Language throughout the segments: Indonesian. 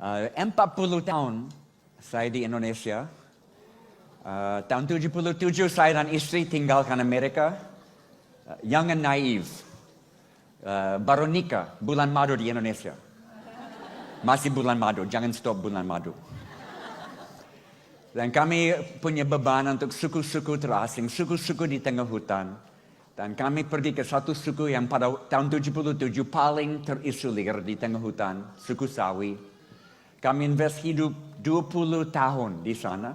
40 tahun saya di Indonesia. Tahun 77 saya dan istri tinggalkan Amerika. Young and naive. Baru nikah bulan madu di Indonesia. Masih bulan madu, jangan stop bulan madu. Dan kami punya beban untuk suku-suku terasing, suku-suku di tengah hutan. Dan kami pergi ke satu suku yang pada tahun 77 paling terisolir di tengah hutan, suku Sawi. Kami invest hidup 20 tahun di sana.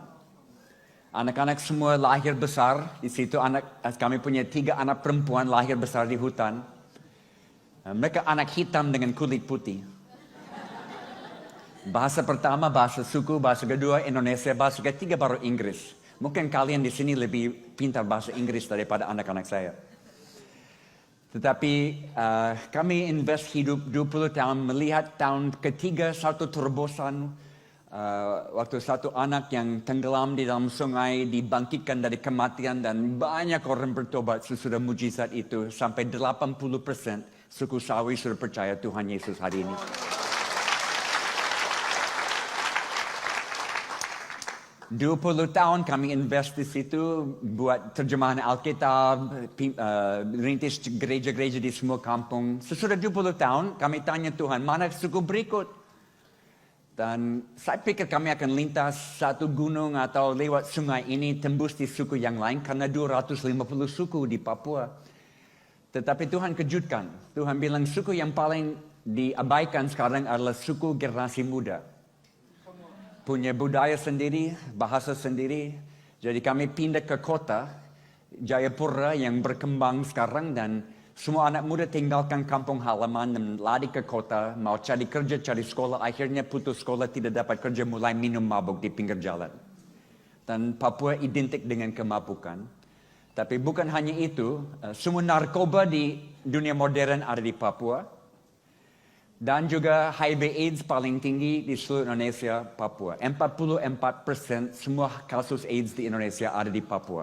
Anak-anak semua lahir besar di situ. Kami punya 3 anak perempuan lahir besar di hutan. Mereka anak hitam dengan kulit putih. Bahasa pertama bahasa suku, bahasa kedua Indonesia, bahasa ketiga baru Inggris. Mungkin kalian di sini lebih pintar bahasa Inggris daripada anak-anak saya. Tetapi kami invest hidup 20 tahun melihat tahun ketiga satu terobosan. Waktu satu anak yang tenggelam di dalam sungai dibangkitkan dari kematian dan banyak orang bertobat sesudah mujizat itu. Sampai 80% suku Sawi sudah percaya Tuhan Yesus hari ini. $20 tahun kami invest di situ buat terjemahan Alkitab, rintis gereja-gereja di semua kampung. Sesudah 20 tahun kami tanya Tuhan, mana suku berikut? Dan saya pikir kami akan lintas satu gunung atau lewat sungai ini tembus di suku yang lain karena 250 suku di Papua. Tetapi Tuhan kejutkan. Tuhan bilang suku yang paling diabaikan sekarang adalah suku generasi muda. Punya budaya sendiri, bahasa sendiri. Jadi kami pindah ke kota Jayapura yang berkembang sekarang dan semua anak muda tinggalkan kampung halaman dan lari ke kota, mau cari kerja, cari sekolah, akhirnya putus sekolah, tidak dapat kerja, mulai minum mabuk di pinggir jalan. Dan Papua identik dengan kemabukan. Tapi bukan hanya itu, semua narkoba di dunia modern ada di Papua. Dan juga HIV AIDS paling tinggi di seluruh Indonesia, Papua. 44% semua kasus AIDS di Indonesia ada di Papua.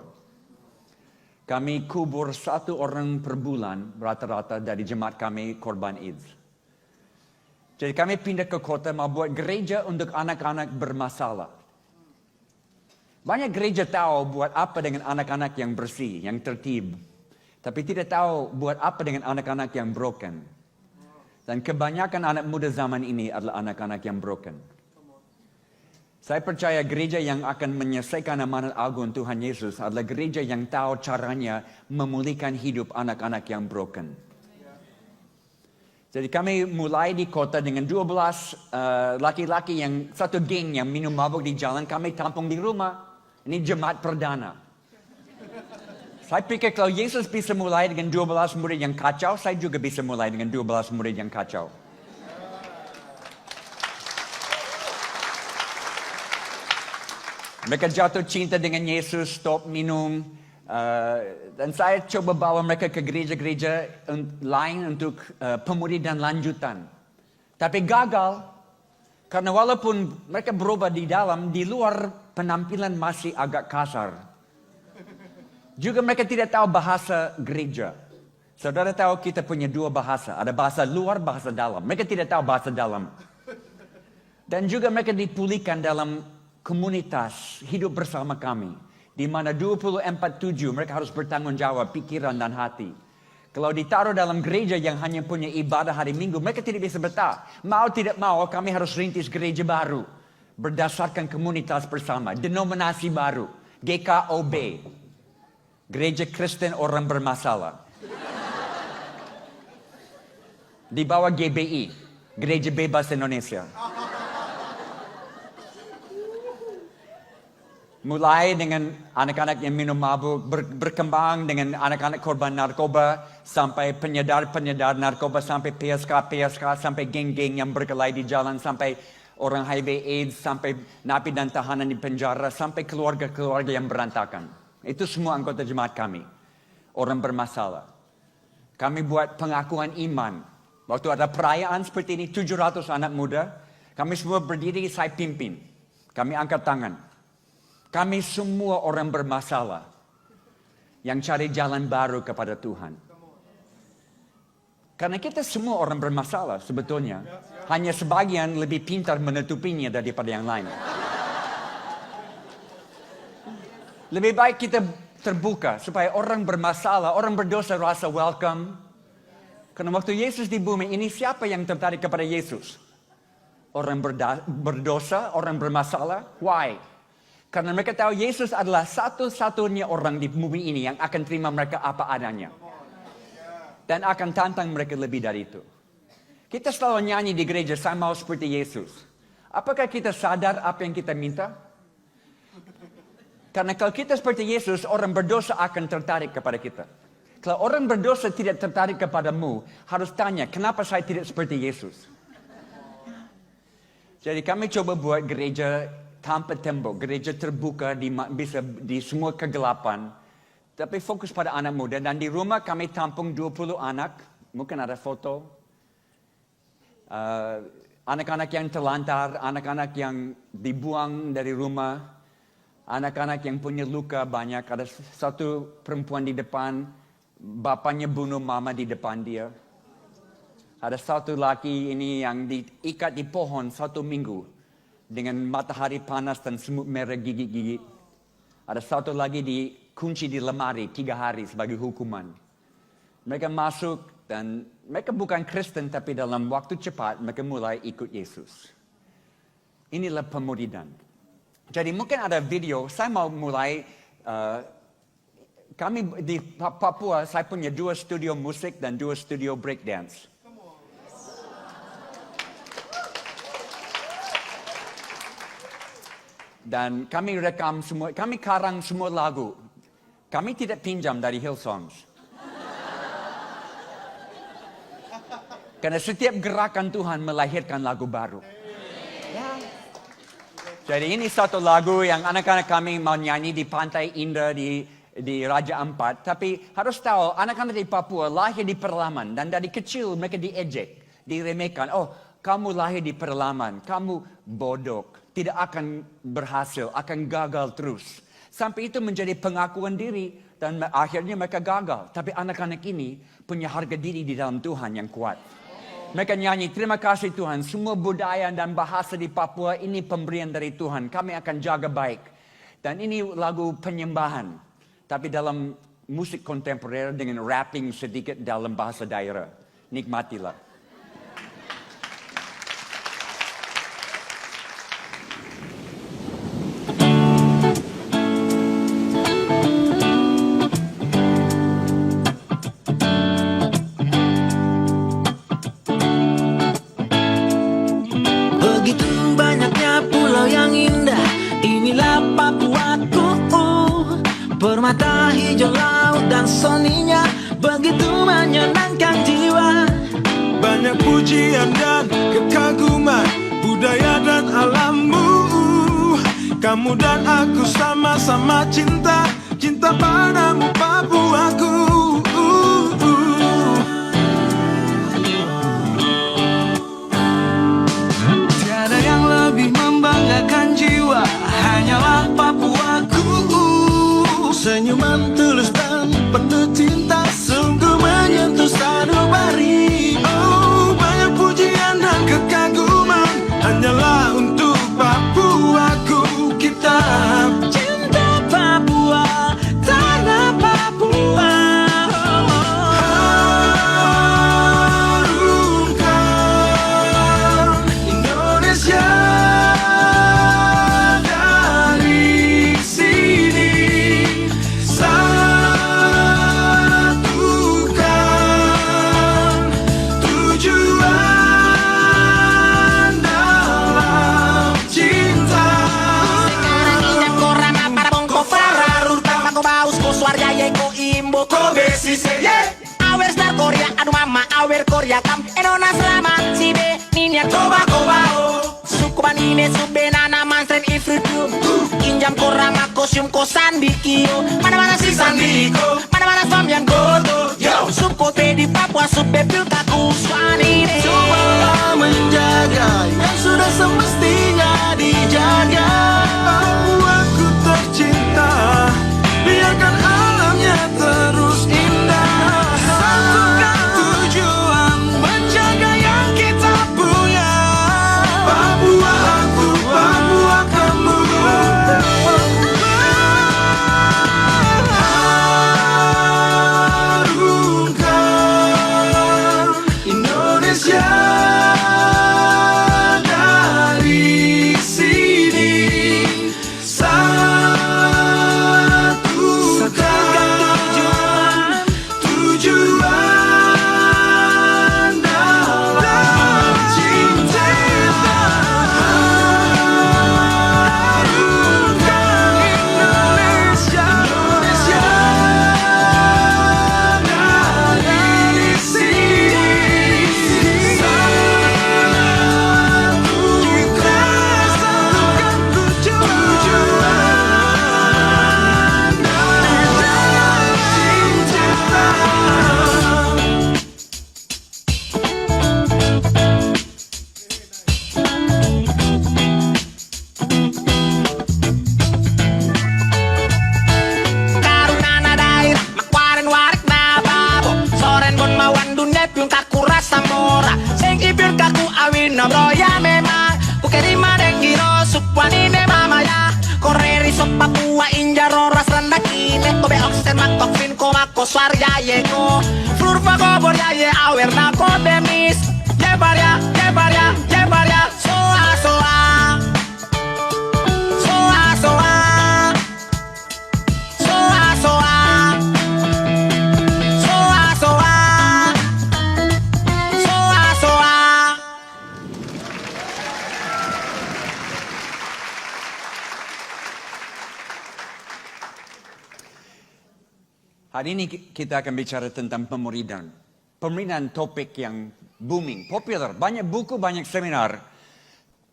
Kami kubur 1 orang per bulan rata-rata dari jemaat kami korban AIDS. Jadi kami pindah ke kota mau buat gereja untuk anak-anak bermasalah. Banyak gereja tahu buat apa dengan anak-anak yang bersih, yang tertib. Tapi tidak tahu buat apa dengan anak-anak yang broken. Dan kebanyakan anak muda zaman ini adalah anak-anak yang broken. Saya percaya gereja yang akan menyelesaikan amanat agung Tuhan Yesus adalah gereja yang tahu caranya memulihkan hidup anak-anak yang broken. Jadi kami mulai di kota dengan 12 laki-laki yang satu geng yang minum mabuk di jalan, kami tampung di rumah. Ini jemaat perdana. Saya pikir kalau Yesus bisa mulai dengan 12 murid yang kacau, saya juga bisa mulai dengan 12 murid yang kacau. Mereka jatuh cinta dengan Yesus, stop minum. Dan saya coba bawa mereka ke gereja-gereja lain untuk pemudi dan lanjutan. Tapi gagal. Karena walaupun mereka berubah di dalam, di luar penampilan masih agak kasar. Juga mereka tidak tahu bahasa gereja. Saudara tahu kita punya 2 bahasa. Ada bahasa luar, bahasa dalam. Mereka tidak tahu bahasa dalam. Dan juga mereka dipulihkan dalam komunitas hidup bersama kami. Di mana 24/7 mereka harus bertanggung jawab pikiran dan hati. Kalau ditaruh dalam gereja yang hanya punya ibadah hari Minggu, mereka tidak bisa betah. Mau tidak mau kami harus rintis gereja baru. Berdasarkan komunitas bersama. Denominasi baru. GKOB. Gereja Kristen Orang Bermasalah. Di bawah GBI, Gereja Bebas Indonesia. Mulai dengan anak-anak yang minum mabuk, berkembang dengan anak-anak korban narkoba, sampai penyedar narkoba, sampai PSK, sampai geng-geng yang berkelahi di jalan, sampai orang HIV AIDS, sampai napi dan tahanan di penjara, sampai keluarga-keluarga yang berantakan. Itu semua anggota jemaat kami. Orang bermasalah. Kami buat pengakuan iman. Waktu ada perayaan seperti ini, 700 anak muda. Kami semua berdiri, saya pimpin. Kami angkat tangan. Kami semua orang bermasalah. Yang cari jalan baru kepada Tuhan. Karena kita semua orang bermasalah sebetulnya. Hanya sebagian lebih pintar menutupinya daripada yang lain. Lebih baik kita terbuka supaya orang bermasalah, orang berdosa rasa welcome. Karena waktu Yesus di bumi ini, siapa yang tertarik kepada Yesus? Orang berdosa, orang bermasalah. Why? Karena mereka tahu Yesus adalah satu-satunya orang di bumi ini yang akan terima mereka apa adanya. Dan akan tantang mereka lebih dari itu. Kita selalu nyanyi di gereja, saya mau seperti Yesus. Apakah kita sadar apa yang kita minta? Karena kalau kita seperti Yesus, orang berdosa akan tertarik kepada kita. Kalau orang berdosa tidak tertarik kepadamu, harus tanya, kenapa saya tidak seperti Yesus? Jadi kami coba buat gereja tanpa tembok, gereja terbuka bisa di semua kegelapan. Tapi fokus pada anak muda. Dan di rumah kami tampung 20 anak. Mungkin ada foto. Anak-anak yang terlantar, anak-anak yang dibuang dari rumah. Anak-anak yang punya luka banyak. Ada satu perempuan di depan. Bapaknya bunuh mama di depan dia. Ada satu laki ini yang diikat di pohon 1 minggu. Dengan matahari panas dan semut merah gigit-gigit. Ada satu lagi dikunci di lemari 3 hari sebagai hukuman. Mereka masuk dan mereka bukan Kristen, tapi dalam waktu cepat mereka mulai ikut Yesus. Inilah pemuridan. Jadi mungkin ada video, saya mau mulai, kami di Papua, saya punya 2 studio musik dan 2 studio breakdance. Dan kami rekam semua, kami karang semua lagu. Kami tidak pinjam dari Hillsongs. Karena setiap gerakan Tuhan melahirkan lagu baru. Ya. Jadi ini satu lagu yang anak-anak kami mau nyanyi di Pantai Indah di Raja Ampat. Tapi harus tahu, anak-anak di Papua lahir di pedalaman. Dan dari kecil mereka diejek, diremehkan. Oh, kamu lahir di pedalaman, kamu bodoh. Tidak akan berhasil, akan gagal terus. Sampai itu menjadi pengakuan diri dan akhirnya mereka gagal. Tapi anak-anak ini punya harga diri di dalam Tuhan yang kuat. Mereka nyanyi, terima kasih Tuhan, semua budaya dan bahasa di Papua ini pemberian dari Tuhan. Kami akan jaga baik. Dan ini lagu penyembahan. Tapi dalam musik kontemporer dengan rapping sedikit dalam bahasa daerah. Nikmatilah. Permata hijau laut dan soninya begitu menyenangkan jiwa. Banyak pujian dan kekaguman budaya dan alammu. Kamu dan aku sama-sama cinta, cinta padamu Papuaku. Tiada yang lebih membanggakan jiwa, hanyalah Papuaku. Senyuman tulus dan penuh cinta, sungguh menyentuh sanubari. Oh, banyak pujian dan kekaguman hanyalah untuk Papuaku. Kita cinta Papua, tanah Papua. harumkan Indonesia dari sini. Awer star Korea, aduh mama, awer Korea kam Enona selama, sibe, ninya koba koba Suku banine, sube nana manstren ifrutu Injam korama, kosyum kosan bikio Mana-mana si sandiko, mana-mana som yang godo Yo, suku te di Papua, sube pilkaku swanine Cobalah menjaga yang sudah semestinya dijaga. Papuaku tercinta, biarkan alamnya terus indah. Satukan tujuan ya memang Pukelima dengiro supwanine mama ya Correri soppa pua injaro ras randakine Tobe oxen makok fin ko mako swar ya yeko Flurfa ko bor ya ye awer na ko bemis Jebaria, jebaria, jebaria Soa, soa Soa, soa Soa, soa Soa, soa Soa, soa Hari ini kita akan bicara tentang pemuridan. Pemuridan topik yang booming, popular. Banyak buku, banyak seminar.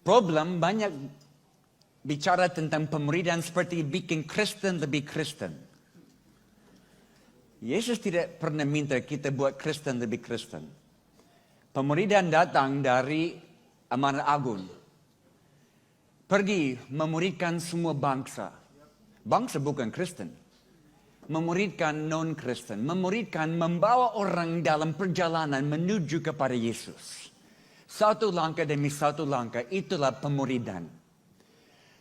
Problem banyak bicara tentang pemuridan seperti bikin Kristen lebih Kristen. Yesus tidak pernah minta kita buat Kristen lebih Kristen. Pemuridan datang dari amanat agung. Pergi memuridkan semua bangsa. Bangsa bukan Kristen. Memuridkan non-Kristen, memuridkan membawa orang dalam perjalanan menuju kepada Yesus. Satu langkah demi satu langkah, itulah pemuridan.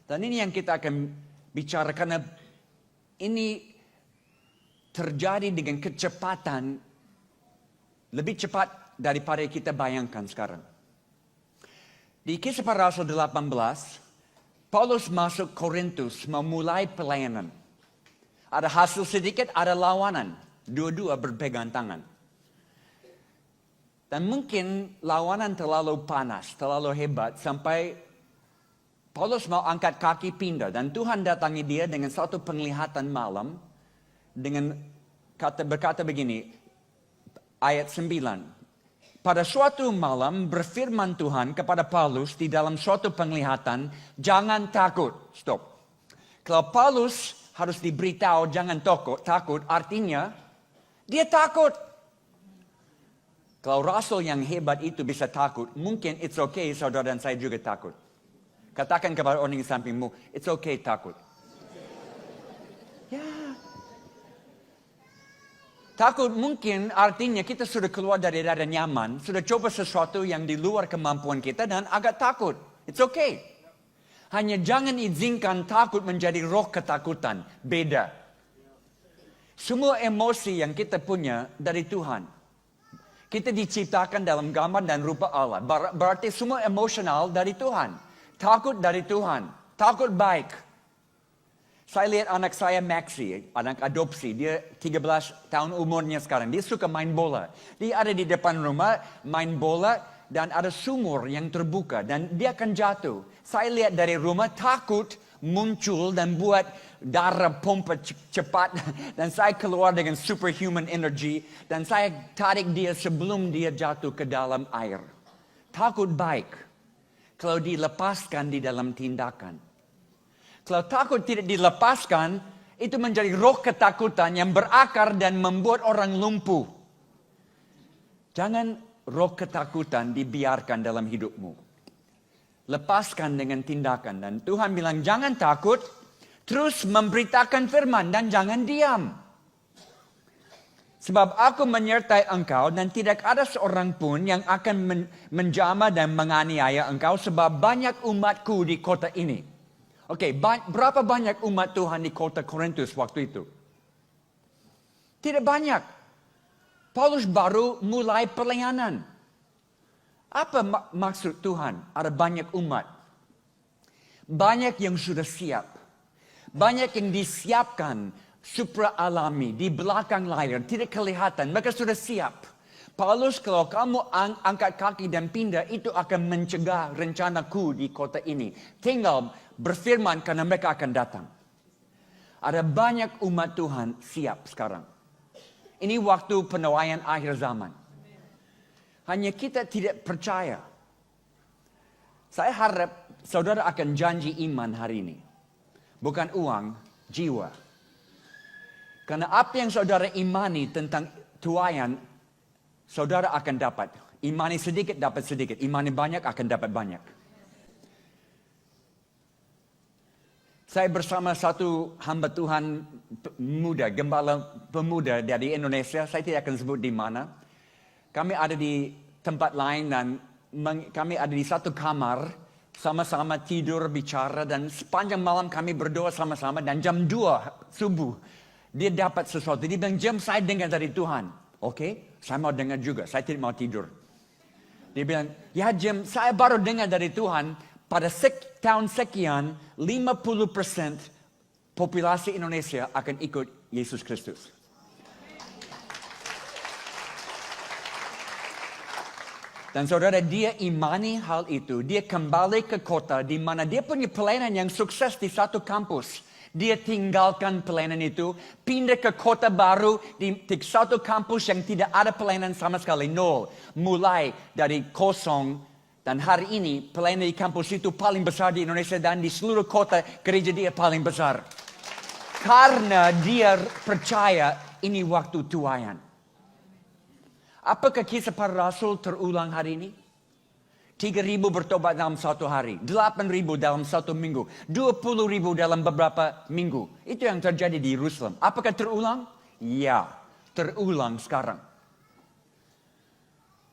Dan ini yang kita akan bicara karena ini terjadi dengan kecepatan lebih cepat daripada kita bayangkan sekarang. Di Kisah Para Rasul 18, Paulus masuk Korintus memulai pelayanan. Ada hasil sedikit, ada lawanan. Dua-dua berpegang tangan. Dan mungkin lawanan terlalu panas, terlalu hebat, sampai Paulus mau angkat kaki pindah. Dan Tuhan datangi dia dengan satu penglihatan malam, dengan berkata begini, ayat 9. Pada suatu malam berfirman Tuhan kepada Paulus di dalam suatu penglihatan, jangan takut. Stop. Kalau Paulus harus diberitahu jangan takut, artinya dia takut. Kalau rasul yang hebat itu bisa takut, mungkin it's okay saudara dan saya juga takut. Katakan kepada orang di sampingmu, it's okay takut. Ya. Takut mungkin artinya kita sudah keluar dari daerah nyaman, sudah coba sesuatu yang di luar kemampuan kita dan agak takut. It's okay. Hanya jangan izinkan takut menjadi roh ketakutan. Beda. Semua emosi yang kita punya dari Tuhan. Kita diciptakan dalam gambar dan rupa Allah. Berarti semua emosional dari Tuhan. Takut dari Tuhan. Takut baik. Saya lihat anak saya Maxi, anak adopsi. Dia 13 tahun umurnya sekarang. Dia suka main bola. Dia ada di depan rumah main bola. Dan ada sumur yang terbuka dan dia akan jatuh. Saya lihat dari rumah takut muncul dan buat darah pompa cepat. Dan saya keluar dengan superhuman energy. Dan saya tarik dia sebelum dia jatuh ke dalam air. Takut baik. Kalau dilepaskan di dalam tindakan. Kalau takut tidak dilepaskan, itu menjadi roh ketakutan yang berakar dan membuat orang lumpuh. Jangan roh ketakutan dibiarkan dalam hidupmu. Lepaskan dengan tindakan. Dan Tuhan bilang jangan takut. Terus memberitakan firman dan jangan diam. Sebab aku menyertai engkau dan tidak ada seorang pun yang akan menjamah dan menganiaya engkau. Sebab banyak umatku di kota ini. Oke, berapa banyak umat Tuhan di kota Korintus waktu itu? Tidak banyak. Paulus baru mulai pelayanan. Apa maksud Tuhan? Ada banyak umat. Banyak yang sudah siap. Banyak yang disiapkan supra alami di belakang layar. Tidak kelihatan. Mereka sudah siap. Paulus, kalau kamu angkat kaki dan pindah, itu akan mencegah rencanaku di kota ini. Tinggal berfirman karena mereka akan datang. Ada banyak umat Tuhan siap sekarang. Ini waktu penuaian akhir zaman. Hanya kita tidak percaya. Saya harap saudara akan janji iman hari ini. Bukan uang, jiwa. Karena apa yang saudara imani tentang tuaian, saudara akan dapat. Imani sedikit, dapat sedikit. Imani banyak, akan dapat banyak. Saya bersama satu hamba Tuhan muda, gembala pemuda dari Indonesia. Saya tidak akan sebut di mana. Kami ada di tempat lain dan kami ada di satu kamar, sama-sama tidur, bicara, dan sepanjang malam kami berdoa sama-sama, dan jam 2 subuh, dia dapat sesuatu. Dia bilang, jam saya dengar dari Tuhan. Oke, saya mau dengar juga, saya tidak mau tidur. Dia bilang, ya jam saya baru dengar dari Tuhan, pada tahun sekian, 50% populasi Indonesia akan ikut Yesus Kristus. Dan saudara, dia imani hal itu. Dia kembali ke kota di mana dia punya pelayanan yang sukses di satu kampus. Dia tinggalkan pelayanan itu, pindah ke kota baru di satu kampus yang tidak ada pelayanan sama sekali, nol. Mulai dari kosong, dan hari ini pelayanan di kampus itu paling besar di Indonesia dan di seluruh kota gereja dia paling besar. Karena dia percaya ini waktu tuaian. Apakah kisah para rasul terulang hari ini? 3.000 bertobat dalam satu hari. 8.000 dalam satu minggu. 20.000 dalam beberapa minggu. Itu yang terjadi di Yerusalem. Apakah terulang? Ya, terulang sekarang.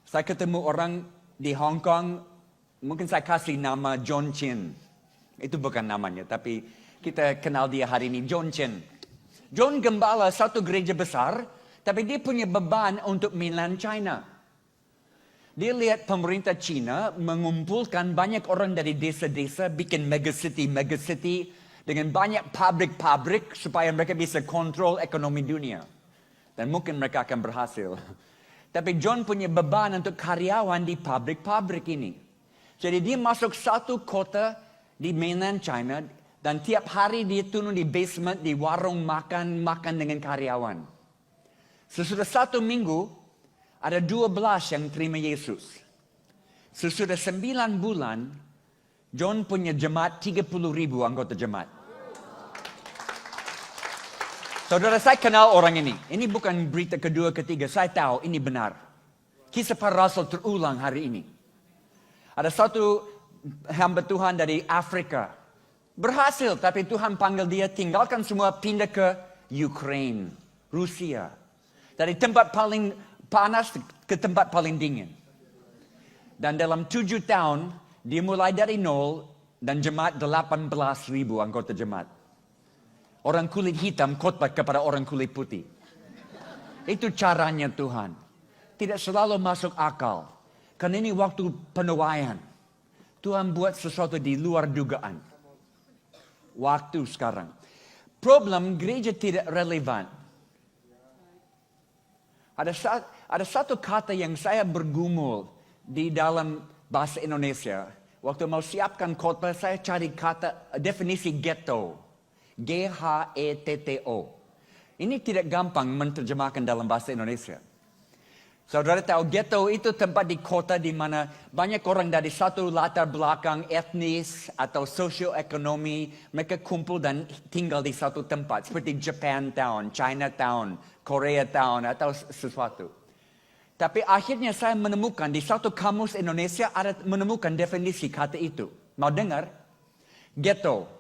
Saya ketemu orang di Hong Kong. Mungkin saya kasih nama John Chin. Itu bukan namanya, tapi kita kenal dia hari ini, John Chin. John gembala satu gereja besar, tapi dia punya beban untuk mainland China. Dia lihat pemerintah China mengumpulkan banyak orang dari desa-desa, bikin megacity dengan banyak pabrik-pabrik supaya mereka bisa kontrol ekonomi dunia. Dan mungkin mereka akan berhasil. Tapi John punya beban untuk karyawan di pabrik-pabrik ini. Jadi dia masuk satu kota di mainland China dan tiap hari dia turun di basement, di warung makan dengan karyawan. Sesudah 1 minggu, ada 12 yang terima Yesus. Sesudah 9 bulan, John punya jemaat 30.000 anggota jemaat. Saudara, saya kenal orang ini. Ini bukan berita kedua, ketiga. Saya tahu ini benar. Kisah para rasul terulang hari ini. Ada satu hamba Tuhan dari Afrika. Berhasil, tapi Tuhan panggil dia tinggalkan semua, pindah ke Ukraine, Rusia. Dari tempat paling panas ke tempat paling dingin. Dan dalam 7 tahun, dia mulai dari nol dan jemaat 18.000 anggota jemaat. Orang kulit hitam khotbah kepada orang kulit putih. Itu caranya Tuhan. Tidak selalu masuk akal. Karena ini waktu penuaian. Tuhan buat sesuatu di luar dugaan. Waktu sekarang. Problem gereja tidak relevan. Ada satu kata yang saya bergumul di dalam bahasa Indonesia. Waktu mau siapkan khotbah, saya cari kata definisi ghetto. G-H-E-T-T-O. Ini tidak gampang menerjemahkan dalam bahasa Indonesia. Saudara tahu ghetto itu tempat di kota di mana banyak orang dari satu latar belakang etnis atau sosioekonomi. Mereka kumpul dan tinggal di satu tempat. Seperti Japantown, Chinatown, Koreatown atau sesuatu. Tapi akhirnya saya menemukan di satu kamus Indonesia menemukan definisi kata itu. Mau dengar? Ghetto.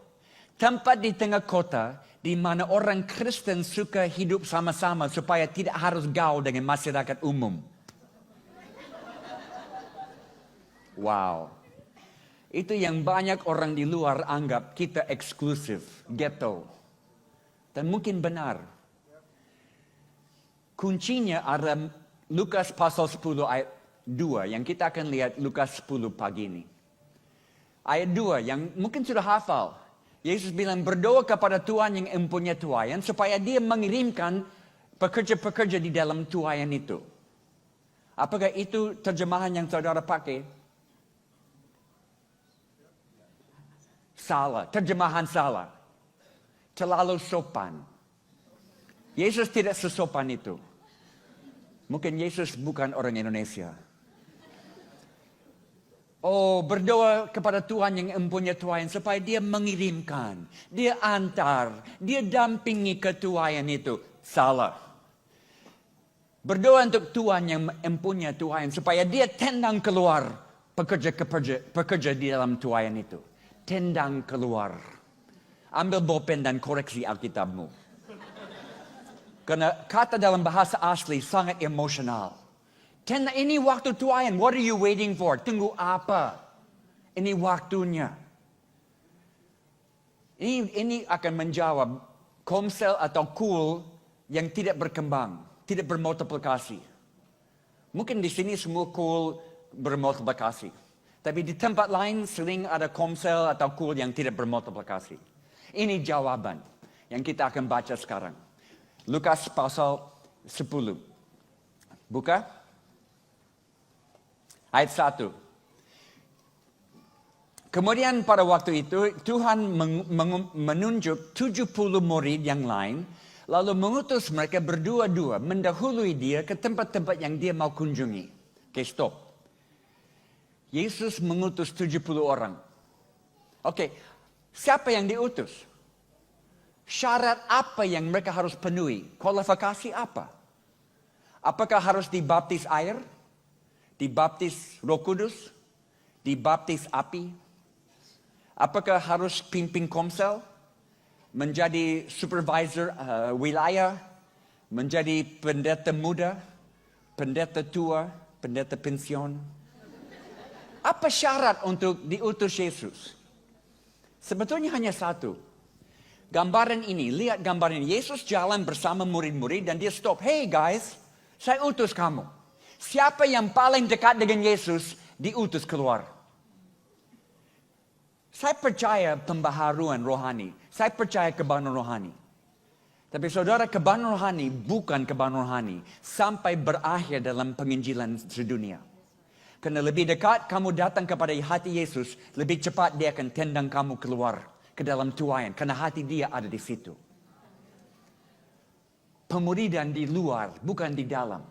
Tempat di tengah kota di mana orang Kristen suka hidup sama-sama supaya tidak harus gaul dengan masyarakat umum. Wow. Itu yang banyak orang di luar anggap kita eksklusif, ghetto. Dan mungkin benar. Kuncinya ada Lukas pasal 10 ayat 2 yang kita akan lihat Lukas 10 pagi ini. Ayat 2 yang mungkin sudah hafal. Yesus bilang berdoa kepada Tuhan yang mempunyai tuaian supaya dia mengirimkan pekerja-pekerja di dalam tuaian itu. Apakah itu terjemahan yang saudara pakai? Salah, terjemahan salah. Terlalu sopan. Yesus tidak sesopan itu. Mungkin Yesus bukan orang Indonesia. Oh, berdoa kepada Tuhan yang mempunyai tuaian supaya dia mengirimkan, dia antar, dia dampingi ketuaian itu. Salah. Berdoa untuk Tuhan yang mempunyai tuaian supaya dia tendang keluar pekerja di dalam tuaian itu. Tendang keluar. Ambil bolpen dan koreksi Alkitabmu. Karena kata dalam bahasa asli sangat emosional. Ini waktu tuayan. What are you waiting for? Tunggu apa? Ini waktunya. Ini akan menjawab komsel atau cool yang tidak berkembang, tidak bermultiplikasi. Mungkin di sini semua cool bermultiplikasi. Tapi di tempat lain sering ada komsel atau cool yang tidak bermultiplikasi. Ini jawaban yang kita akan baca sekarang. Lukas pasal 10. Buka. Ayat 1. Kemudian pada waktu itu Tuhan menunjuk 70 murid yang lain, lalu mengutus mereka berdua-dua mendahului dia ke tempat-tempat yang dia mau kunjungi. Oke, stop. Yesus mengutus 70 orang. Oke, siapa yang diutus? Syarat apa yang mereka harus penuhi? Kualifikasi apa? Apakah harus dibaptis air? Dibaptis Roh Kudus? Dibaptis api? Apakah harus pimpin komsel? Menjadi supervisor wilayah? Menjadi pendeta muda? Pendeta tua? Pendeta pensiun? Apa syarat untuk diutus Yesus? Sebetulnya hanya satu. Gambaran ini, lihat gambaran ini. Yesus jalan bersama murid-murid dan dia stop. Hey guys, saya utus kamu. Siapa yang paling dekat dengan Yesus, diutus keluar. Saya percaya pembaharuan rohani. Saya percaya kebaharuan rohani. Tapi saudara, kebaharuan rohani bukan kebaharuan rohani sampai berakhir dalam penginjilan sedunia. Karena lebih dekat kamu datang kepada hati Yesus, lebih cepat dia akan tendang kamu keluar ke dalam tuayan. Karena hati dia ada di situ. Pemuridan di luar, bukan di dalam.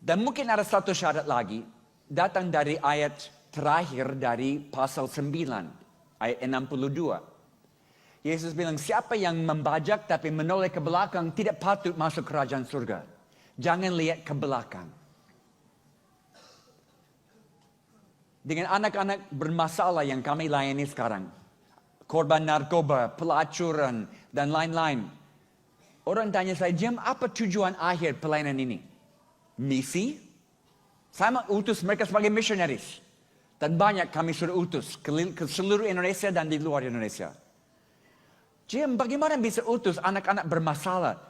Dan mungkin ada satu syarat lagi, datang dari ayat terakhir dari pasal 9, ayat 62. Yesus bilang, siapa yang membajak tapi menoleh ke belakang tidak patut masuk kerajaan surga. Jangan lihat ke belakang. Dengan anak-anak bermasalah yang kami layani sekarang. Korban narkoba, pelacuran, dan lain-lain. Orang tanya saya, Jim, apa tujuan akhir pelayanan ini? Misi? Saya mau utus mereka sebagai missionaries. Dan banyak kami sudah utus ke seluruh Indonesia dan di luar Indonesia. Jim, bagaimana bisa utus anak-anak bermasalah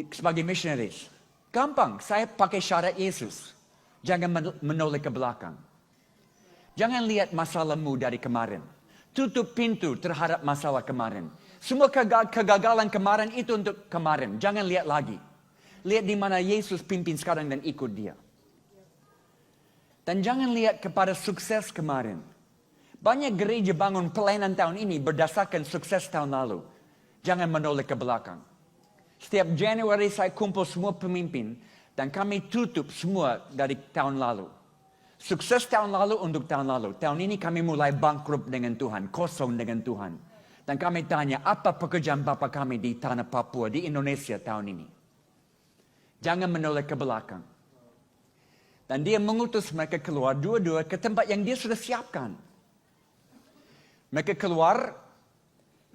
sebagai missionaries? Gampang, saya pakai syarat Yesus. Jangan menoleh ke belakang. Jangan lihat masalahmu dari kemarin. Tutup pintu terhadap masalah kemarin. Semua kegagalan kemarin itu untuk kemarin. Jangan lihat lagi. Lihat di mana Yesus pimpin sekarang dan ikut dia. Dan jangan lihat kepada sukses kemarin. Banyak gereja bangun pelayanan tahun ini berdasarkan sukses tahun lalu. Jangan menoleh ke belakang. Setiap Januari saya kumpul semua pemimpin. Dan kami tutup semua dari tahun lalu. Sukses tahun lalu untuk tahun lalu. Tahun ini kami mulai bangkrut dengan Tuhan. Kosong dengan Tuhan. Dan kami tanya, apa pekerjaan Bapa kami di tanah Papua, di Indonesia tahun ini? Jangan menoleh ke belakang. Dan dia mengutus mereka keluar dua-dua ke tempat yang dia sudah siapkan. Mereka keluar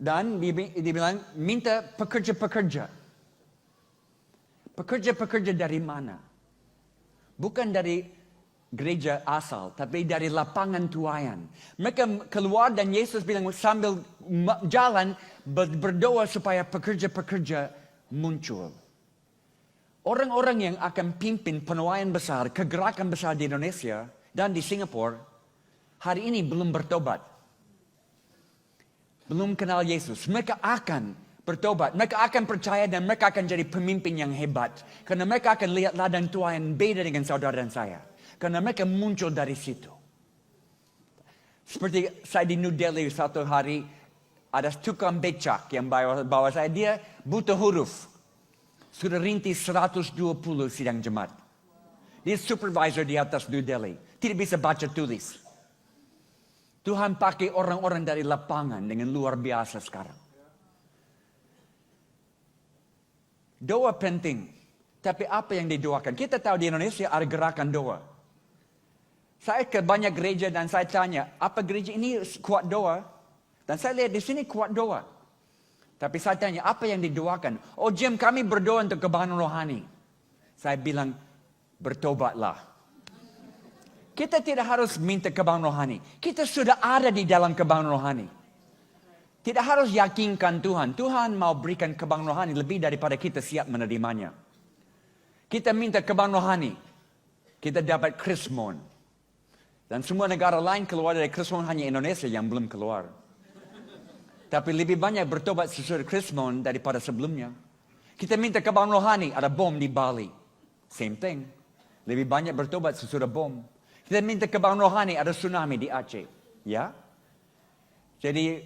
dan dia bilang, minta pekerja-pekerja. Pekerja-pekerja dari mana? Bukan dari gereja asal, tapi dari lapangan tuayan. Mereka keluar dan Yesus bilang sambil jalan berdoa supaya pekerja-pekerja muncul. Orang-orang yang akan pimpin penuaian besar, kegerakan besar di Indonesia dan di Singapura, hari ini belum bertobat. Belum kenal Yesus. Mereka akan bertobat. Mereka akan percaya dan mereka akan jadi pemimpin yang hebat. Karena mereka akan lihat ladang tuayan beda dengan saudara dan saya. Karena mereka muncul dari situ. Seperti saya di New Delhi satu hari, ada tukang becak yang bawa saya. Dia buta huruf. Sudah rintis 120 sidang jemaat. Dia supervisor di atas New Delhi. Tidak bisa baca tulis. Tuhan pakai orang-orang dari lapangan dengan luar biasa sekarang. Doa penting. Tapi apa yang didoakan? Kita tahu di Indonesia ada gerakan doa. Saya ke banyak gereja dan saya tanya, apa gereja ini kuat doa? Dan saya lihat di sini kuat doa. Tapi saya tanya, apa yang didoakan? Oh Jim, kami berdoa untuk kebahagiaan rohani. Saya bilang, bertobatlah. Kita tidak harus minta kebangkitan rohani. Kita sudah ada di dalam kebangkitan rohani. Tidak harus yakinkan Tuhan. Tuhan mau berikan kebangkitan rohani lebih daripada kita siap menerimanya. Kita minta kebangkitan rohani. Kita dapat krismon. Dan semua negara lain keluar dari krismon, hanya Indonesia yang belum keluar. Tapi lebih banyak bertobat sesudah krismon daripada sebelumnya. Kita minta kebangkitan rohani, ada bom di Bali. Same thing. Lebih banyak bertobat sesudah bom. Kita minta kebangkitan rohani, ada tsunami di Aceh. Ya? Jadi,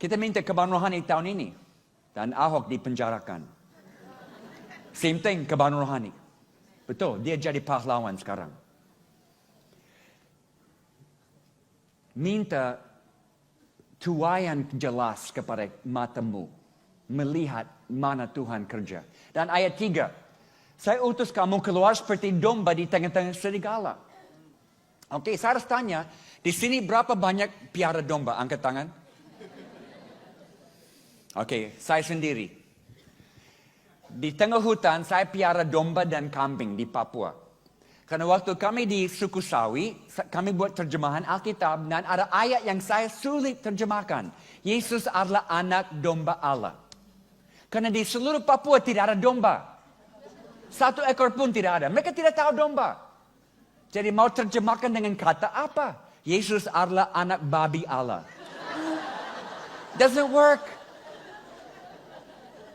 kita minta kebangkitan rohani tahun ini. Dan Ahok dipenjarakan. Same thing, kebangkitan rohani. Betul, dia jadi pahlawan sekarang. Minta tuaian jelas kepada matamu. Melihat mana Tuhan kerja. Dan ayat 3. Saya utus kamu keluar seperti domba di tengah-tengah serigala. Oke, saya harus tanya. Di sini berapa banyak piara domba? Angkat tangan. Oke, saya sendiri. Di tengah hutan, saya piara domba dan kambing di Papua. Karena waktu kami di suku Sawi, kami buat terjemahan Alkitab. Dan ada ayat yang saya sulit terjemahkan. Yesus adalah anak domba Allah. Karena di seluruh Papua tidak ada domba. Satu ekor pun tidak ada. Mereka tidak tahu domba. Jadi mau terjemahkan dengan kata apa? Yesus adalah anak babi Allah. Doesn't work.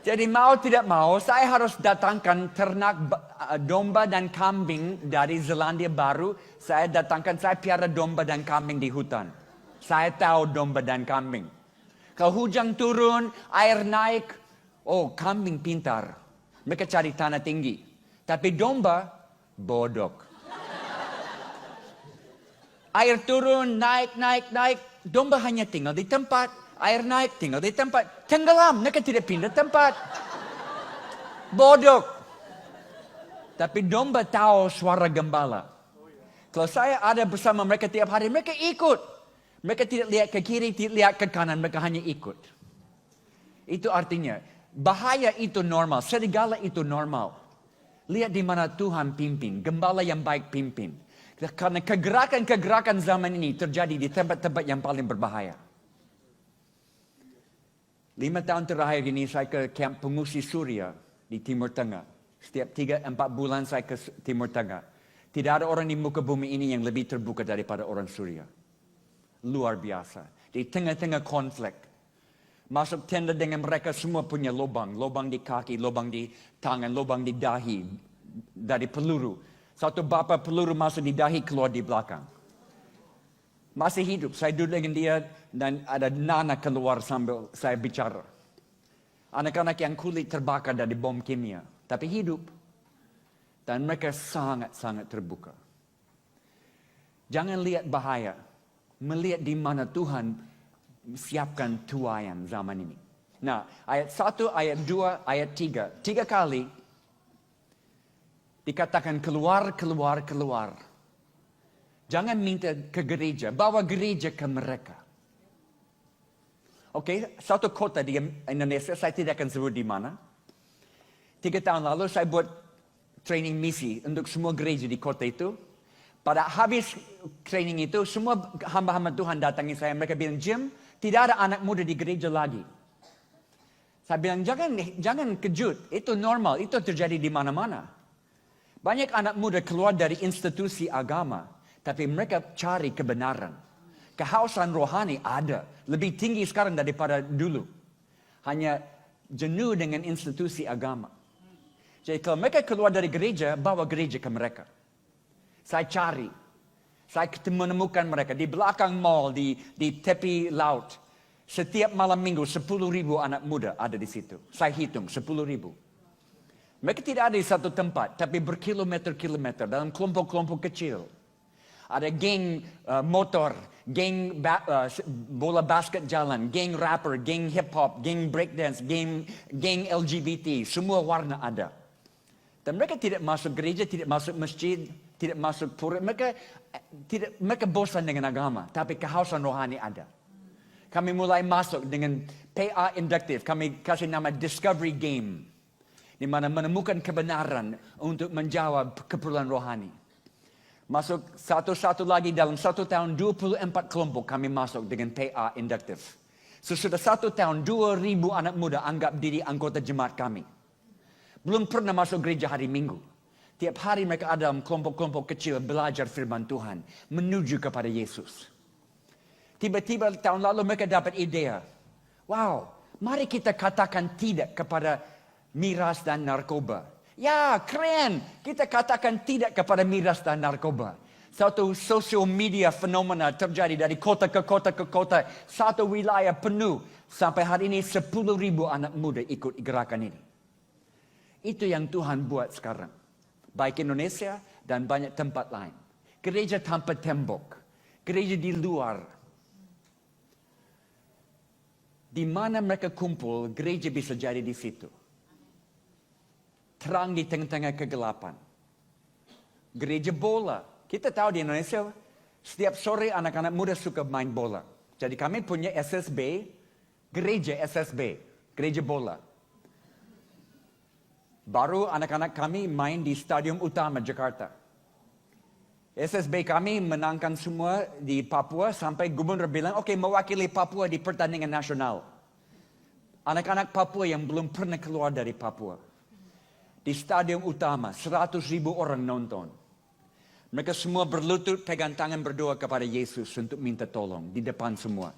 Jadi mau tidak mau, saya harus datangkan ternak domba dan kambing dari Zelandia Baru. Saya piara domba dan kambing di hutan. Saya tahu domba dan kambing. Kalau hujan turun, air naik, oh kambing pintar. Mereka cari tanah tinggi. Tapi domba, bodoh. Air turun, naik. Domba hanya tinggal di tempat. Air naik, tinggal di tempat. Tenggelam, mereka tidak pindah tempat. Bodoh. Tapi domba tahu suara gembala. Kalau saya ada bersama mereka tiap hari, mereka ikut. Mereka tidak lihat ke kiri, tidak lihat ke kanan, mereka hanya ikut. Itu artinya, bahaya itu normal, serigala itu normal. Lihat di mana Tuhan pimpin, gembala yang baik pimpin. Karena kegerakan-kegerakan zaman ini terjadi di tempat-tempat yang paling berbahaya. 5 tahun terakhir ini saya ke kamp pengungsi Suria di Timur Tengah. Setiap 3-4 bulan saya ke Timur Tengah. Tidak ada orang di muka bumi ini yang lebih terbuka daripada orang Suria. Luar biasa. Di tengah-tengah konflik. Masuk tenda dengan mereka semua punya lubang. Lubang di kaki, lubang di tangan, lubang di dahi. Dari peluru. Satu bapa peluru masuk di dahi, keluar di belakang. Masih hidup. Saya duduk dengan dia dan ada nana keluar sambil saya bicara. Anak-anak yang kulit terbakar dari bom kimia. Tapi hidup. Dan mereka sangat-sangat terbuka. Jangan lihat bahaya. Melihat di mana Tuhan siapkan tuaian zaman ini. Nah, ayat 1, ayat 2, ayat 3. 3 kali dikatakan keluar. Jangan minta ke gereja, bawa gereja ke mereka. Oke, satu kota di Indonesia, saya tidak akan sebut di mana. 3 tahun lalu saya buat training misi untuk semua gereja di kota itu. Pada habis training itu, semua hamba-hamba Tuhan datangi saya. Mereka bilang, Jim, tidak ada anak muda di gereja lagi. Saya bilang, jangan kejut. Itu normal, itu terjadi di mana-mana. Banyak anak muda keluar dari institusi agama. Tapi mereka cari kebenaran. Kehausan rohani ada. Lebih tinggi sekarang daripada dulu. Hanya jenuh dengan institusi agama. Jadi kalau mereka keluar dari gereja, bawa gereja ke mereka. Saya cari. Saya menemukan mereka di belakang mall, di tepi laut. Setiap malam minggu 10.000 anak muda ada di situ. Saya hitung 10.000. Mereka tidak ada di satu tempat, tapi berkilometer-kilometer dalam kelompok-kelompok kecil. Ada geng motor, geng bola basket jalan, geng rapper, geng hip hop, geng breakdance, geng LGBT, semua warna ada. Dan mereka tidak masuk gereja, tidak masuk masjid, tidak masuk pura. Mereka bosan dengan agama, tapi kehausan rohani ada. Kami mulai masuk dengan PA induktif, kami kasih nama Discovery Game. Di mana menemukan kebenaran untuk menjawab keperluan rohani. Masuk satu-satu lagi dalam 1 tahun 24 kelompok kami masuk dengan PA induktif. Sesudah 1 tahun 2,000 anak muda anggap diri anggota jemaat kami. Belum pernah masuk gereja hari Minggu. Tiap hari mereka ada dalam kelompok-kelompok kecil belajar firman Tuhan. Menuju kepada Yesus. Tiba-tiba tahun lalu mereka dapat ide. Wow, mari kita katakan tidak kepada miras dan narkoba. Ya, keren. Kita katakan tidak kepada miras dan narkoba. Satu social media fenomena terjadi dari kota ke kota ke kota. Satu wilayah penuh. Sampai hari ini 10,000 anak muda ikut gerakan ini. Itu yang Tuhan buat sekarang. Baik Indonesia dan banyak tempat lain. Gereja tanpa tembok. Gereja di luar. Di mana mereka kumpul, gereja bisa jadi di situ. Terang di tengah-tengah kegelapan. Gereja bola. Kita tahu di Indonesia, setiap sore anak-anak muda suka main bola. Jadi kami punya SSB, gereja SSB, gereja bola. Baru anak-anak kami main di Stadium Utama Jakarta. SSB kami menangkan semua di Papua sampai gubernur bilang, oke, mewakili Papua di pertandingan nasional. Anak-anak Papua yang belum pernah keluar dari Papua. Di Stadium Utama, 100,000 orang nonton. Mereka semua berlutut, pegang tangan berdoa kepada Yesus untuk minta tolong di depan semua.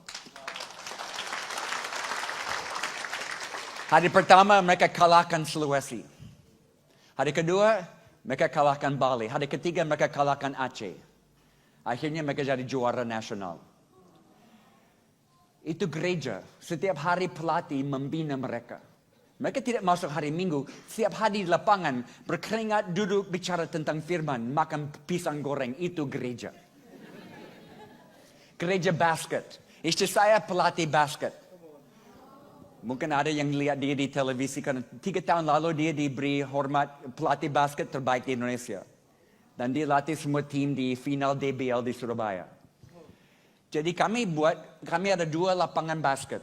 Hari pertama mereka kalahkan Sulawesi. Hari kedua mereka kalahkan Bali. Hari ketiga mereka kalahkan Aceh. Akhirnya mereka jadi juara nasional. Itu gereja. Setiap hari pelatih membina mereka. Mereka tidak masuk hari Minggu. Setiap hari di lapangan berkeringat, duduk, bicara tentang firman, makan pisang goreng. Itu gereja. Gereja basket. Istri saya pelatih basket. Mungkin ada yang lihat dia di televisi. Karena 3 tahun lalu dia diberi hormat pelatih basket terbaik di Indonesia. Dan dia latih semua tim di final DBL di Surabaya. Jadi kami ada 2 lapangan basket.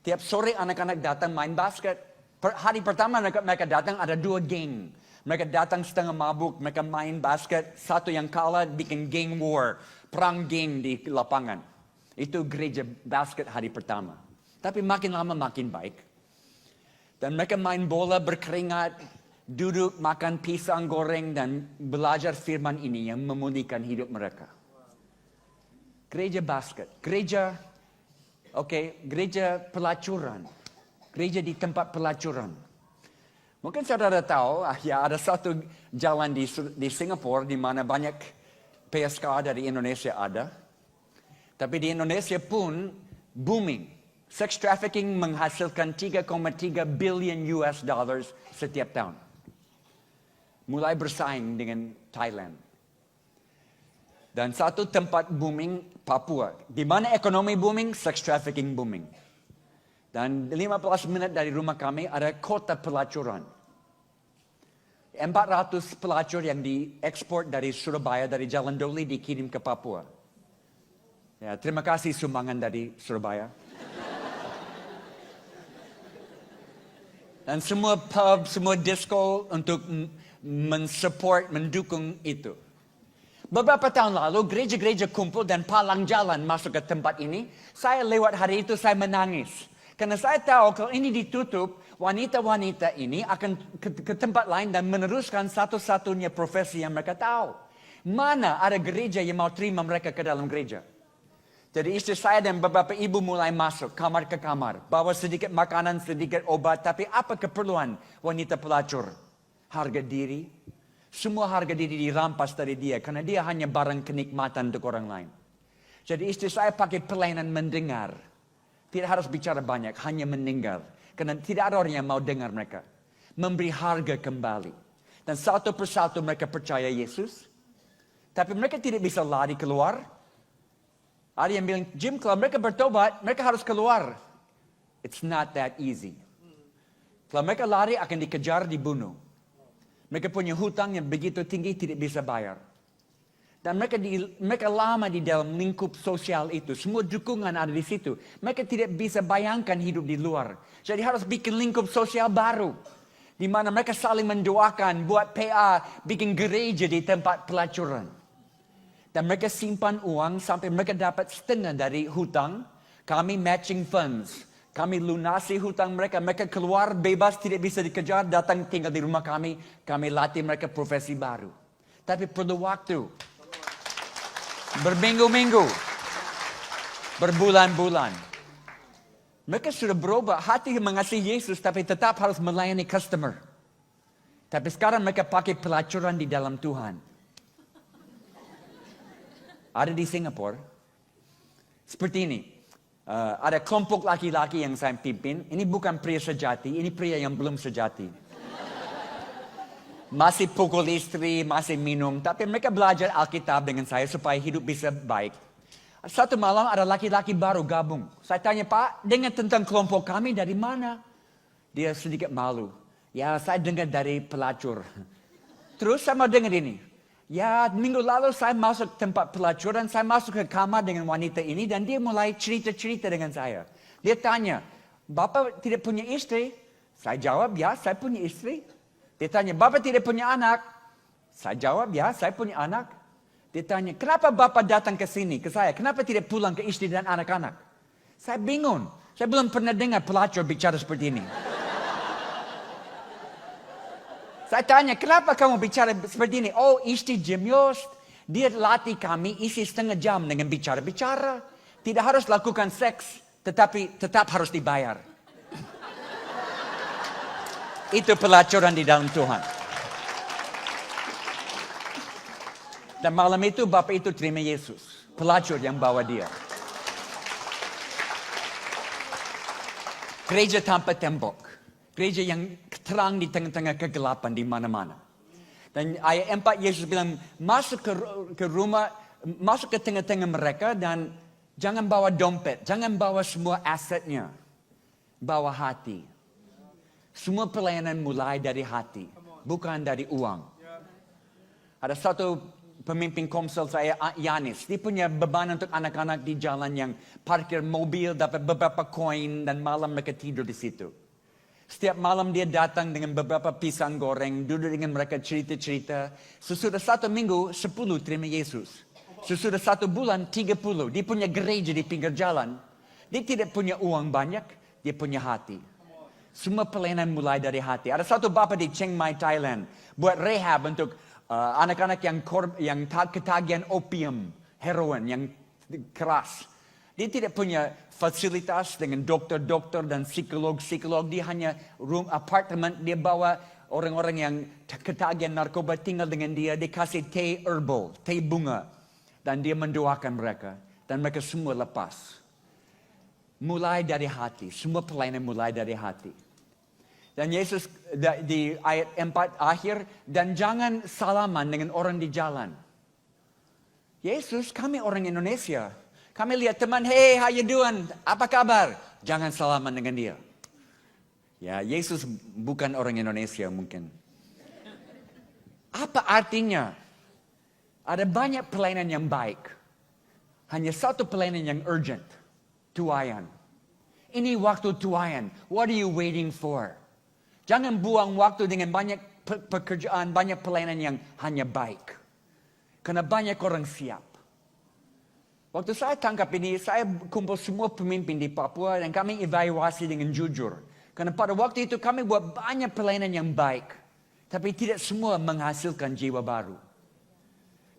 Tiap sore anak-anak datang main basket. Hari pertama mereka datang ada 2 geng. Mereka datang setengah mabuk, mereka main basket. Satu yang kalah bikin geng war. Perang geng di lapangan. Itu gereja basket hari pertama. Tapi makin lama makin baik. Dan mereka main bola berkeringat. Duduk makan pisang goreng dan belajar firman ini yang memulihkan hidup mereka. Gereja basket. Gereja pelacuran. Gereja di tempat pelacuran. Mungkin saudara tahu, ya ada satu jalan di Singapura di mana banyak PSK dari Indonesia ada. Tapi di Indonesia pun booming. Sex trafficking menghasilkan 3,3 billion US dollars setiap tahun. Mulai bersaing dengan Thailand. Dan satu tempat booming, Papua. Di mana ekonomi booming, sex trafficking booming. Dan 15 menit dari rumah kami ada kota pelacuran. 400 pelacur yang diekspor dari Surabaya, dari Jalan Doli dikirim ke Papua. Ya, terima kasih sumbangan dari Surabaya. Dan semua pub, semua disco untuk mensupport, mendukung itu. Beberapa tahun lalu, gereja-gereja kumpul dan palang jalan masuk ke tempat ini. Saya lewat hari itu, saya menangis. Karena saya tahu kalau ini ditutup, wanita-wanita ini akan ke tempat lain dan meneruskan satu-satunya profesi yang mereka tahu. Mana ada gereja yang mau terima mereka ke dalam gereja? Jadi istri saya dan beberapa ibu mulai masuk kamar ke kamar. Bawa sedikit makanan, sedikit obat. Tapi apa keperluan wanita pelacur? Harga diri. Semua harga diri dirampas dari dia. Karena dia hanya barang kenikmatan untuk orang lain. Jadi istri saya pakai pelayanan mendengar. Tidak harus bicara banyak, hanya mendengar. Karena tidak ada orang yang mau dengar mereka. Memberi harga kembali. Dan satu persatu mereka percaya Yesus. Tapi mereka tidak bisa lari keluar. Ada yang bilang, Jim, kalau mereka bertobat, mereka harus keluar. It's not that easy. Kalau mereka lari akan dikejar, dibunuh. Mereka punya hutang yang begitu tinggi tidak bisa bayar. Dan mereka lama di dalam lingkup sosial itu. Semua dukungan ada di situ. Mereka tidak bisa bayangkan hidup di luar. Jadi harus bikin lingkup sosial baru. Di mana mereka saling mendoakan, buat PA, bikin gereja di tempat pelacuran. Dan mereka simpan uang sampai mereka dapat setengah dari hutang. Kami matching funds. Kami lunasi hutang mereka. Mereka keluar bebas, tidak bisa dikejar, datang tinggal di rumah kami. Kami latih mereka profesi baru. Tapi perlu waktu. Berminggu-minggu. Berbulan-bulan. Mereka sudah berubah. Hati mengasihi Yesus, tapi tetap harus melayani customer. Tapi sekarang mereka pakai pelacuran di dalam Tuhan. Ada di Singapura. Seperti ini. Ada kelompok laki-laki yang saya pimpin. Ini bukan pria sejati, ini pria yang belum sejati. Masih pukul istri, masih minum. Tapi mereka belajar Alkitab dengan saya supaya hidup bisa baik. Satu malam ada laki-laki baru gabung. Saya tanya, Pak, dengar tentang kelompok kami dari mana? Dia sedikit malu. Ya, saya dengar dari pelacur. Terus saya mau dengar ini. Ya, minggu lalu saya masuk tempat pelacuran, saya masuk ke kamar dengan wanita ini dan dia mulai cerita-cerita dengan saya. Dia tanya, Bapak tidak punya istri? Saya jawab, ya, saya punya istri. Dia tanya, Bapak tidak punya anak? Saya jawab, ya, saya punya anak. Dia tanya, kenapa Bapak datang ke sini, ke saya? Kenapa tidak pulang ke istri dan anak-anak? Saya bingung. Saya belum pernah dengar pelacur bicara seperti ini. Saya tanya, kenapa kamu bicara seperti ini? Oh, istri Jim Yost, dia latih kami isi setengah jam dengan bicara-bicara. Tidak harus lakukan seks, tetapi tetap harus dibayar. Itu pelacuran di dalam Tuhan. Dan malam itu Bapak itu terima Yesus. Pelacur yang bawa dia. Gereja tanpa tembok. Gereja yang terang di tengah-tengah kegelapan di mana-mana. Dan ayat 4 Yesus bilang, masuk ke rumah, masuk ke tengah-tengah mereka dan jangan bawa dompet, jangan bawa semua asetnya. Bawa hati. Semua pelayanan mulai dari hati, bukan dari uang. Ada satu pemimpin komsel saya, Yanis. Dia punya beban untuk anak-anak di jalan yang parkir mobil, dapat beberapa koin dan malam mereka tidur di situ. Setiap malam dia datang dengan beberapa pisang goreng, duduk dengan mereka cerita-cerita. Sesudah 1 minggu, 10 terima Yesus. Sesudah 1 bulan, 30. Dia punya gereja di pinggir jalan. Dia tidak punya uang banyak, dia punya hati. Semua pelayanan mulai dari hati. Ada satu bapak di Chiang Mai, Thailand. Buat rehab untuk anak-anak yang ketagihan opium, heroin, yang keras. Dia tidak punya fasilitas dengan dokter-dokter dan psikolog-psikolog. Dia hanya apartemen. Dia bawa orang-orang yang ketagihan narkoba tinggal dengan dia. Dia kasih teh herbal, teh bunga. Dan dia mendoakan mereka. Dan mereka semua lepas. Mulai dari hati. Semua pelayanan mulai dari hati. Dan Yesus di ayat 4 akhir. Dan jangan salaman dengan orang di jalan. Yesus, kami orang Indonesia. Kami lihat teman, hey, how you doing? Apa kabar? Jangan salaman dengan dia. Ya, Yesus bukan orang Indonesia mungkin. Apa artinya? Ada banyak pelayanan yang baik. Hanya satu pelayanan yang urgent. Tuayan. Ini waktu tuayan. What are you waiting for? Jangan buang waktu dengan banyak pekerjaan, banyak pelayanan yang hanya baik. Karena banyak orang siap. Waktu saya tangkap ini, saya kumpul semua pemimpin di Papua dan kami evaluasi dengan jujur. Karena pada waktu itu kami buat banyak pelayanan yang baik. Tapi tidak semua menghasilkan jiwa baru.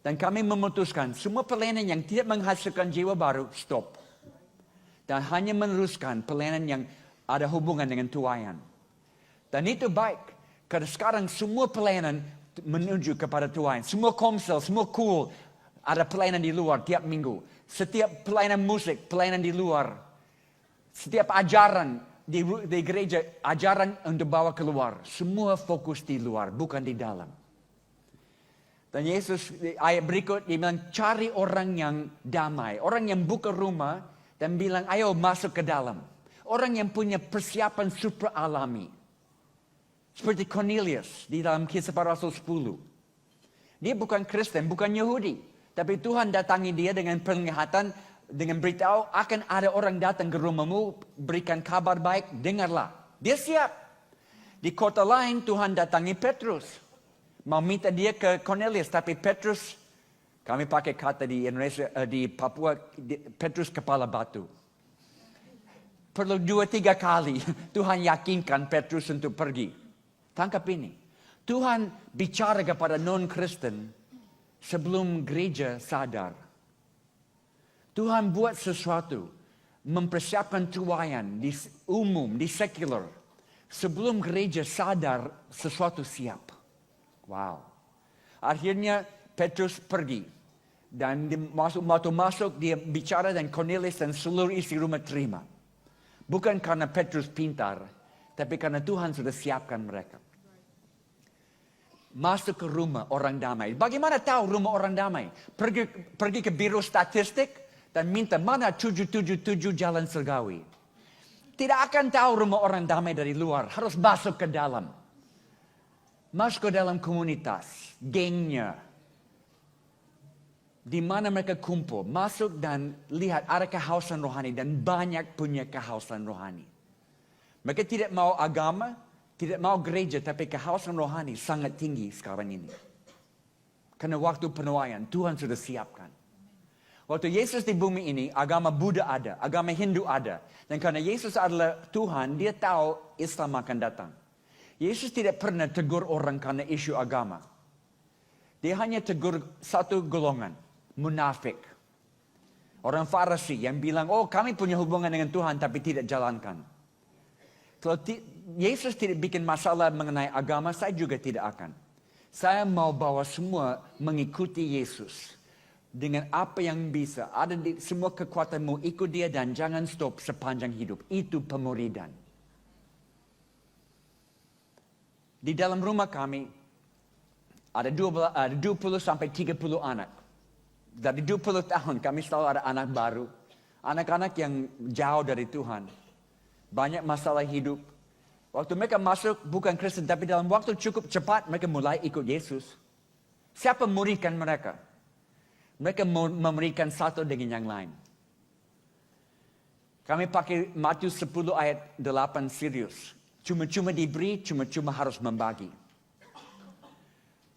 Dan kami memutuskan semua pelayanan yang tidak menghasilkan jiwa baru, stop. Dan hanya meneruskan pelayanan yang ada hubungan dengan tuayan. Dan itu baik. Karena sekarang semua pelayanan menuju kepada tuayan. Semua komsel, semua cool. Ada pelayanan di luar tiap minggu. Setiap pelayanan musik, pelayanan di luar. Setiap ajaran di gereja, ajaran untuk bawa keluar. Semua fokus di luar, bukan di dalam. Dan Yesus, ayat berikut, dia bilang, cari orang yang damai. Orang yang buka rumah dan bilang, ayo masuk ke dalam. Orang yang punya persiapan super alami. Seperti Cornelius di dalam Kisah Para Rasul 10. Dia bukan Kristen, bukan Yahudi. Tapi Tuhan datangi dia dengan penglihatan, dengan beritahu akan ada orang datang ke rumahmu, berikan kabar baik, dengarlah. Dia siap. Di kota lain Tuhan datangi Petrus. Mau minta dia ke Cornelius, tapi Petrus, kami pakai kata di Indonesia, di Papua, Petrus kepala batu. Perlu 2-3 kali Tuhan yakinkan Petrus untuk pergi. Tangkap ini. Tuhan bicara kepada non-Kristen sebelum gereja sadar. Tuhan buat sesuatu, mempersiapkan tuayan di umum, di sekular. Sebelum gereja sadar sesuatu siap. Wow. Akhirnya Petrus pergi. Dan masuk dia bicara dan Cornelius dan seluruh isi rumah terima. Bukan karena Petrus pintar, tapi karena Tuhan sudah siapkan mereka. Masuk ke rumah orang damai. Bagaimana tahu rumah orang damai? Pergi ke biro statistik dan minta mana 777 Jalan Surgawi. Tidak akan tahu rumah orang damai dari luar. Harus masuk ke dalam. Masuk ke dalam komunitas. Gengnya. Di mana mereka kumpul. Masuk dan lihat ada kehausan rohani. Dan banyak punya kehausan rohani. Mereka tidak mau agama. Tidak mau gereja. Tapi kehausan rohani sangat tinggi sekarang ini. Karena waktu penuaian Tuhan sudah siapkan. Waktu Yesus di bumi ini, agama Buddha ada, agama Hindu ada. Dan karena Yesus adalah Tuhan, dia tahu Islam akan datang. Yesus tidak pernah tegur orang karena isu agama. Dia hanya tegur satu golongan, munafik. Orang Farisi yang bilang, oh kami punya hubungan dengan Tuhan tapi tidak jalankan. Kalau Yesus tidak bikin masalah mengenai agama, saya juga tidak akan. Saya mau bawa semua mengikuti Yesus. Dengan apa yang bisa. Ada di semua kekuatanmu, ikut dia dan jangan stop sepanjang hidup. Itu pemuridan. Di dalam rumah kami, ada 20 sampai 30 anak. Dari 20 tahun kami selalu ada anak baru. Anak-anak yang jauh dari Tuhan. Banyak masalah hidup. Waktu mereka masuk bukan Kristen, tapi dalam waktu cukup cepat mereka mulai ikut Yesus. Siapa muridkan mereka? Mereka memberikan satu dengan yang lain. Kami pakai Matius 10 ayat 8 serius. Cuma-cuma diberi, cuma-cuma harus membagi.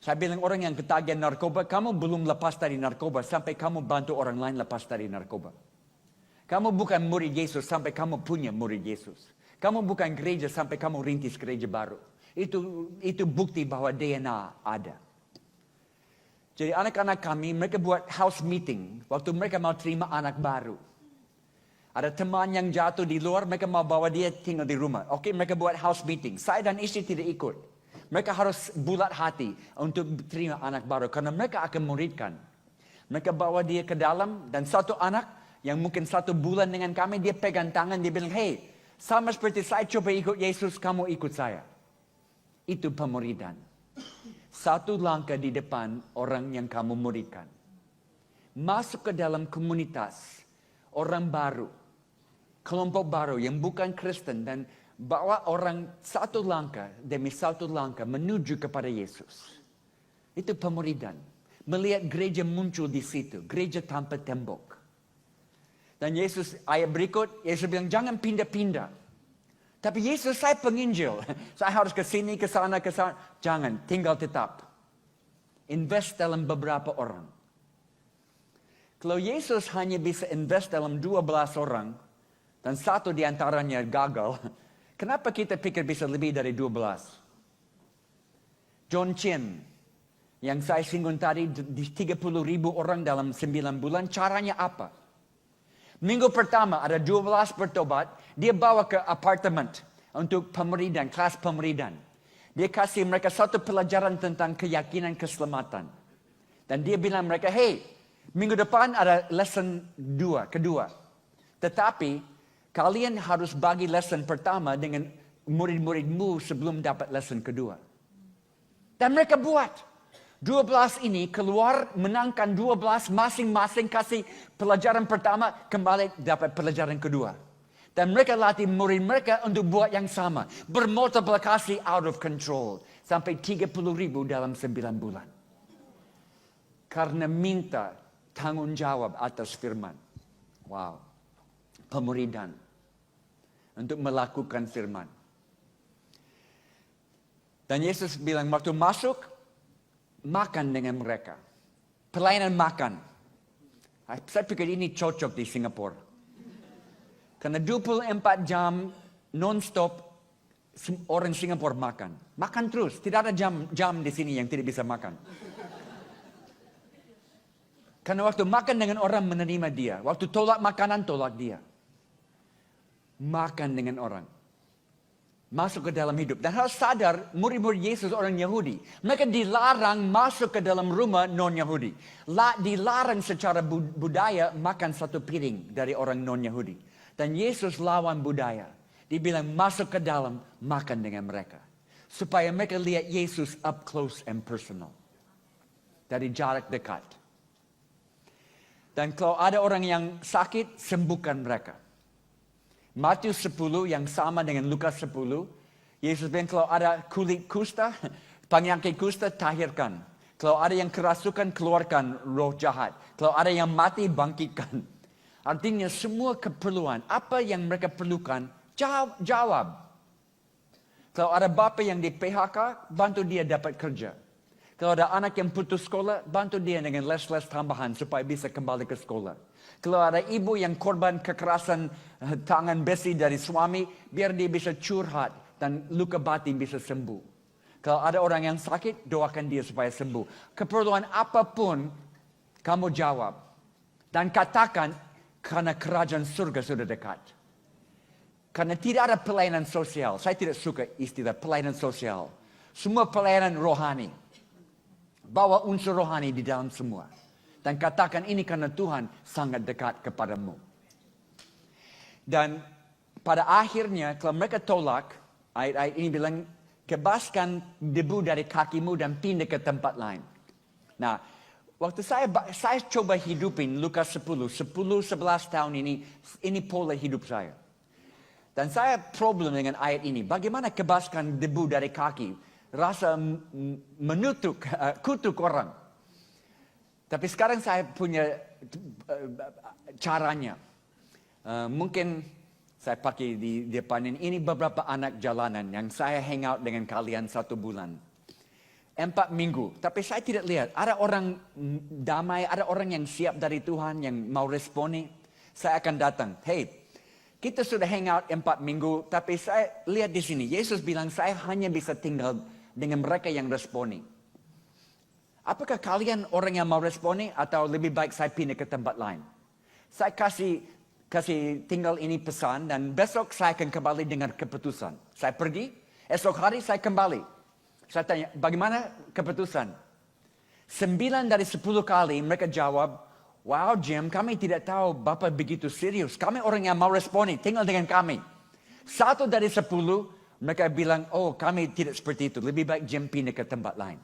Saya bilang orang yang ketagihan narkoba, kamu belum lepas dari narkoba sampai kamu bantu orang lain lepas dari narkoba. Kamu bukan murid Yesus sampai kamu punya murid Yesus. Kamu bukan gereja sampai kamu rintis gereja baru. Itu bukti bahwa DNA ada. Jadi anak-anak kami, mereka buat house meeting. Waktu mereka mau terima anak baru. Ada teman yang jatuh di luar, mereka mau bawa dia tinggal di rumah. Oke, mereka buat house meeting. Saya dan istri tidak ikut. Mereka harus bulat hati untuk terima anak baru. Karena mereka akan muridkan. Mereka bawa dia ke dalam. Dan satu anak yang mungkin 1 bulan dengan kami, dia pegang tangan, dia bilang, hey, sama seperti saya coba ikut Yesus, kamu ikut saya. Itu pemuridan. Satu langkah di depan orang yang kamu muridkan. Masuk ke dalam komunitas. Orang baru. Kelompok baru yang bukan Kristen. Dan bawa orang satu langkah demi satu langkah menuju kepada Yesus. Itu pemuridan. Melihat gereja muncul di situ. Gereja tanpa tembok. Dan Yesus, ayat berikut, Yesus bilang jangan pindah-pindah. Tapi Yesus, saya penginjil. Saya harus ke sini, ke sana, ke sana. Jangan, tinggal tetap. Invest dalam beberapa orang. Kalau Yesus hanya bisa invest dalam 12 orang, dan satu di antaranya gagal, kenapa kita pikir bisa lebih dari 12? John Chin, yang saya singgung tadi, di 30,000 orang dalam 9 bulan, caranya apa? Minggu pertama ada 12 bertobat. Dia bawa ke apartemen untuk pemuridan, kelas pemuridan. Dia kasih mereka satu pelajaran tentang keyakinan keselamatan. Dan dia bilang mereka, hey, minggu depan ada lesson kedua. Tetapi kalian harus bagi lesson pertama dengan murid-muridmu sebelum dapat lesson kedua. Dan mereka buat. 12 ini keluar menangkan 12 masing-masing kasih pelajaran pertama kembali dapat pelajaran kedua. Dan mereka latih murid mereka untuk buat yang sama. Bermultiplikasi out of control. Sampai 30,000 dalam 9 bulan. Karena minta tanggung jawab atas firman. Wow. Pemuridan. Untuk melakukan firman. Dan Yesus bilang waktu masuk, makan dengan mereka. Pelayanan makan. Saya pikir ini cocok di Singapura. Karena 24 jam non-stop orang Singapura makan. Makan terus. Tidak ada jam di sini yang tidak bisa makan. Karena waktu makan dengan orang menerima dia. Waktu tolak makanan, tolak dia. Makan dengan orang. Masuk ke dalam hidup. Dan harus sadar, murid-murid Yesus orang Yahudi. Mereka dilarang masuk ke dalam rumah non-Yahudi. Dilarang secara budaya makan satu piring dari orang non-Yahudi. Dan Yesus lawan budaya. Dia bilang masuk ke dalam, makan dengan mereka. Supaya mereka lihat Yesus up close and personal. Dari jarak dekat. Dan kalau ada orang yang sakit, sembuhkan mereka. Matius 10 yang sama dengan Lukas 10. Yesus bilang kalau ada kulit kusta, penyakit kusta, tahirkan. Kalau ada yang kerasukan, keluarkan roh jahat. Kalau ada yang mati, bangkitkan. Artinya semua keperluan, apa yang mereka perlukan, jawab. Kalau ada bapa yang di PHK, bantu dia dapat kerja. Kalau ada anak yang putus sekolah, bantu dia dengan les-les tambahan supaya bisa kembali ke sekolah. Kalau ada ibu yang korban kekerasan tangan besi dari suami, biar dia bisa curhat dan luka batin bisa sembuh. Kalau ada orang yang sakit, doakan dia supaya sembuh. Keperluan apapun, kamu jawab. Dan katakan, karena kerajaan surga sudah dekat. Karena tidak ada pelayanan sosial. Saya tidak suka istilah pelayanan sosial. Semua pelayanan rohani. Bawa unsur rohani di dalam semua. Dan katakan ini karena Tuhan sangat dekat kepadamu. Dan pada akhirnya kalau mereka tolak, ayat-ayat ini bilang, kebaskan debu dari kakimu dan pindah ke tempat lain. Nah, waktu saya coba hidupin Lukas 10, 11 tahun ini pola hidup saya. Dan saya problem dengan ayat ini. Bagaimana kebaskan debu dari kaki? Rasa kutuk orang. Tapi sekarang saya punya caranya. Mungkin saya pakai di depan ini beberapa anak jalanan yang saya hang out dengan kalian 1 bulan. 4 minggu. Tapi saya tidak lihat. Ada orang damai, ada orang yang siap dari Tuhan yang mau responi. Saya akan datang. Hey, kita sudah hang out 4 minggu. Tapi saya lihat di sini. Yesus bilang saya hanya bisa tinggal dengan mereka yang responi. Apakah kalian orang yang mau responi atau lebih baik saya pindah ke tempat lain? Saya kasih tinggal ini pesan dan besok saya akan kembali dengan keputusan. Saya pergi, esok hari saya kembali. Saya tanya, bagaimana keputusan? 9 dari 10 kali mereka jawab, wow Jim, kami tidak tahu Bapak begitu serius. Kami orang yang mau responi, tinggal dengan kami. 1 dari 10, mereka bilang, oh kami tidak seperti itu. Lebih baik Jim pindah ke tempat lain.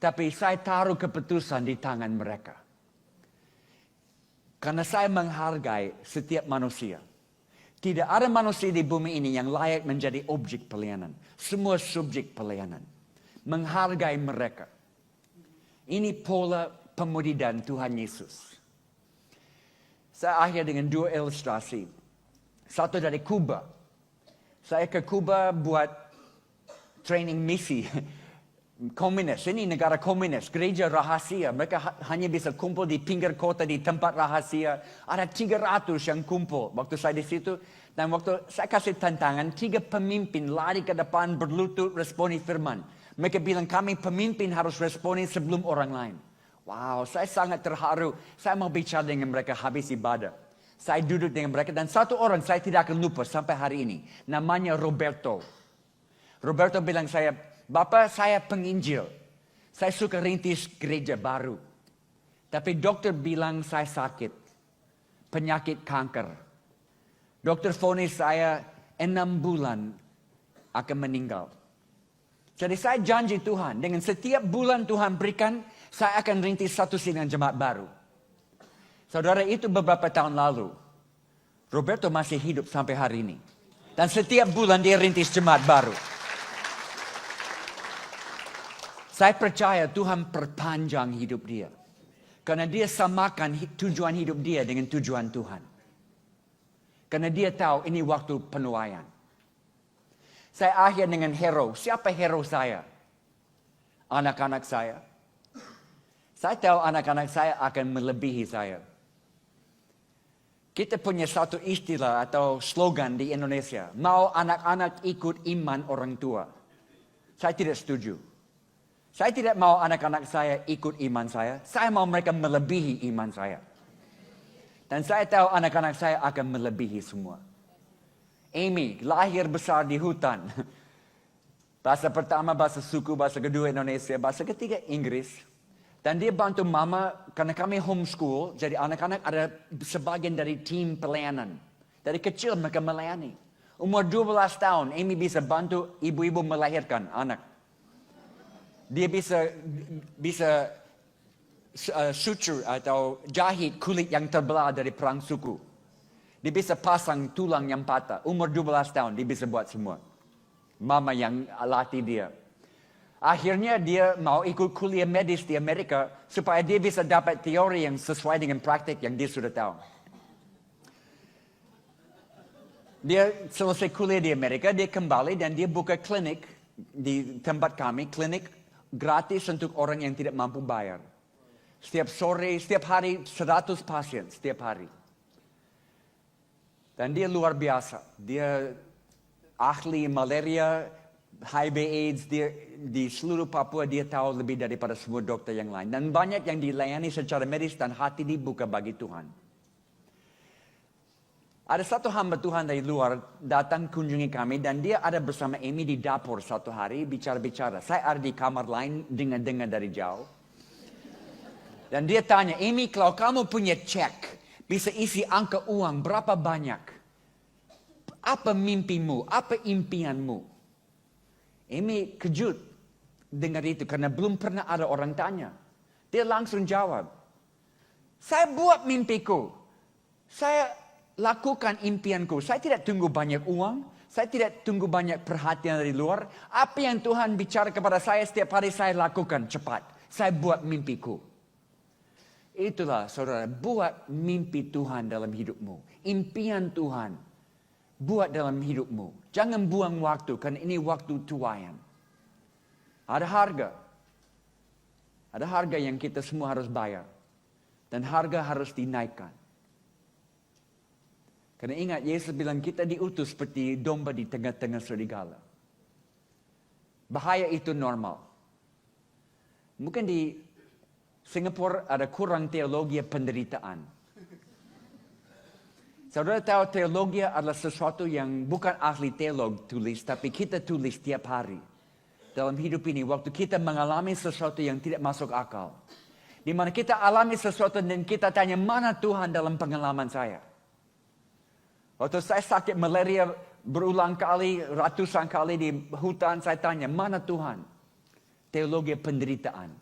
Tapi saya taruh keputusan di tangan mereka. Karena saya menghargai setiap manusia. Tidak ada manusia di bumi ini yang layak menjadi objek pelayanan. Semua subjek pelayanan. Menghargai mereka. Ini pola pemuridan Tuhan Yesus. Saya akhir dengan 2 ilustrasi. Satu dari Kuba. Saya ke Kuba buat training misi komunis. Ini negara komunis, gereja rahasia. Mereka hanya bisa kumpul di pinggir kota di tempat rahasia. Ada 300 yang kumpul waktu saya di situ. Dan waktu saya kasih tantangan, 3 pemimpin lari ke depan berlutut responi firman. Mereka bilang kami pemimpin harus responi sebelum orang lain. Wow, saya sangat terharu. Saya mau bicara dengan mereka habis ibadah. Saya duduk dengan mereka dan satu orang saya tidak akan lupa sampai hari ini. Namanya Roberto. Roberto bilang saya, Bapak saya penginjil. Saya suka rintis gereja baru. Tapi dokter bilang saya sakit. Penyakit kanker. Dokter vonis saya 6 bulan akan meninggal. Jadi saya janji Tuhan. Dengan setiap bulan Tuhan berikan, saya akan rintis satu sidang jemaat baru. Saudara, itu beberapa tahun lalu. Roberto masih hidup sampai hari ini. Dan setiap bulan dia rintis jemaat baru. Saya percaya Tuhan perpanjang hidup dia. Karena dia samakan tujuan hidup dia dengan tujuan Tuhan. Karena dia tahu ini waktu penuaian. Saya akhir dengan hero. Siapa hero saya? Anak-anak saya. Saya tahu anak-anak saya akan melebihi saya. Kita punya satu istilah atau slogan di Indonesia. Mau anak-anak ikut iman orang tua. Saya tidak setuju. Saya tidak mau anak-anak saya ikut iman saya. Saya mau mereka melebihi iman saya. Dan saya tahu anak-anak saya akan melebihi semua. Amy lahir besar di hutan. Bahasa pertama bahasa suku, bahasa kedua Indonesia, bahasa ketiga Inggris. Dan dia bantu mama, karena kami homeschool, jadi anak-anak ada sebagian dari tim pelayanan. Dari kecil mereka melayani. Umur 12 tahun, Amy bisa bantu ibu-ibu melahirkan anak. Dia bisa suture atau jahit kulit yang terbelah dari perang suku. Dia bisa pasang tulang yang patah. Umur 12 tahun, dia bisa buat semua. Mama yang latih dia. Akhirnya dia mau ikut kuliah medis di Amerika supaya dia bisa dapat teori yang sesuai dengan praktik yang dia sudah tahu. Dia selesai kuliah di Amerika, dia kembali dan dia buka klinik di tempat kami, klinik gratis untuk orang yang tidak mampu bayar. Setiap sore, setiap hari 100 pasien setiap hari. Dan dia luar biasa. Dia ahli malaria, HIV AIDS, di seluruh Papua dia tahu lebih daripada semua dokter yang lain. Dan banyak yang dilayani secara medis dan hati dibuka bagi Tuhan. Ada satu hamba Tuhan dari luar datang kunjungi kami dan dia ada bersama Amy di dapur satu hari bicara-bicara. Saya ada di kamar lain dengar-dengar dari jauh. Dan dia tanya, Amy kalau kamu punya cek, bisa isi angka uang berapa banyak? Apa mimpimu? Apa impianmu? Amy kejut dengar itu karena belum pernah ada orang tanya. Dia langsung jawab, saya buat mimpiku. Saya lakukan impianku. Saya tidak tunggu banyak uang. Saya tidak tunggu banyak perhatian dari luar. Apa yang Tuhan bicara kepada saya setiap hari saya lakukan cepat. Saya buat mimpiku. Itulah saudara, buat mimpi Tuhan dalam hidupmu. Impian Tuhan. Buat dalam hidupmu. Jangan buang waktu, karena ini waktu tuaian. Ada harga. Ada harga yang kita semua harus bayar. Dan harga harus dinaikkan. Karena ingat, Yesus bilang kita diutus seperti domba di tengah-tengah serigala. Bahaya itu normal. Mungkin di Singapura ada kurang teologi penderitaan. Saudara tahu teologi adalah sesuatu yang bukan ahli teolog tulis, tapi kita tulis tiap hari. Dalam hidup ini, waktu kita mengalami sesuatu yang tidak masuk akal. Di mana kita alami sesuatu dan kita tanya, mana Tuhan dalam pengalaman saya? Waktu saya sakit malaria berulang kali, ratusan kali di hutan, saya tanya, mana Tuhan? Teologi penderitaan.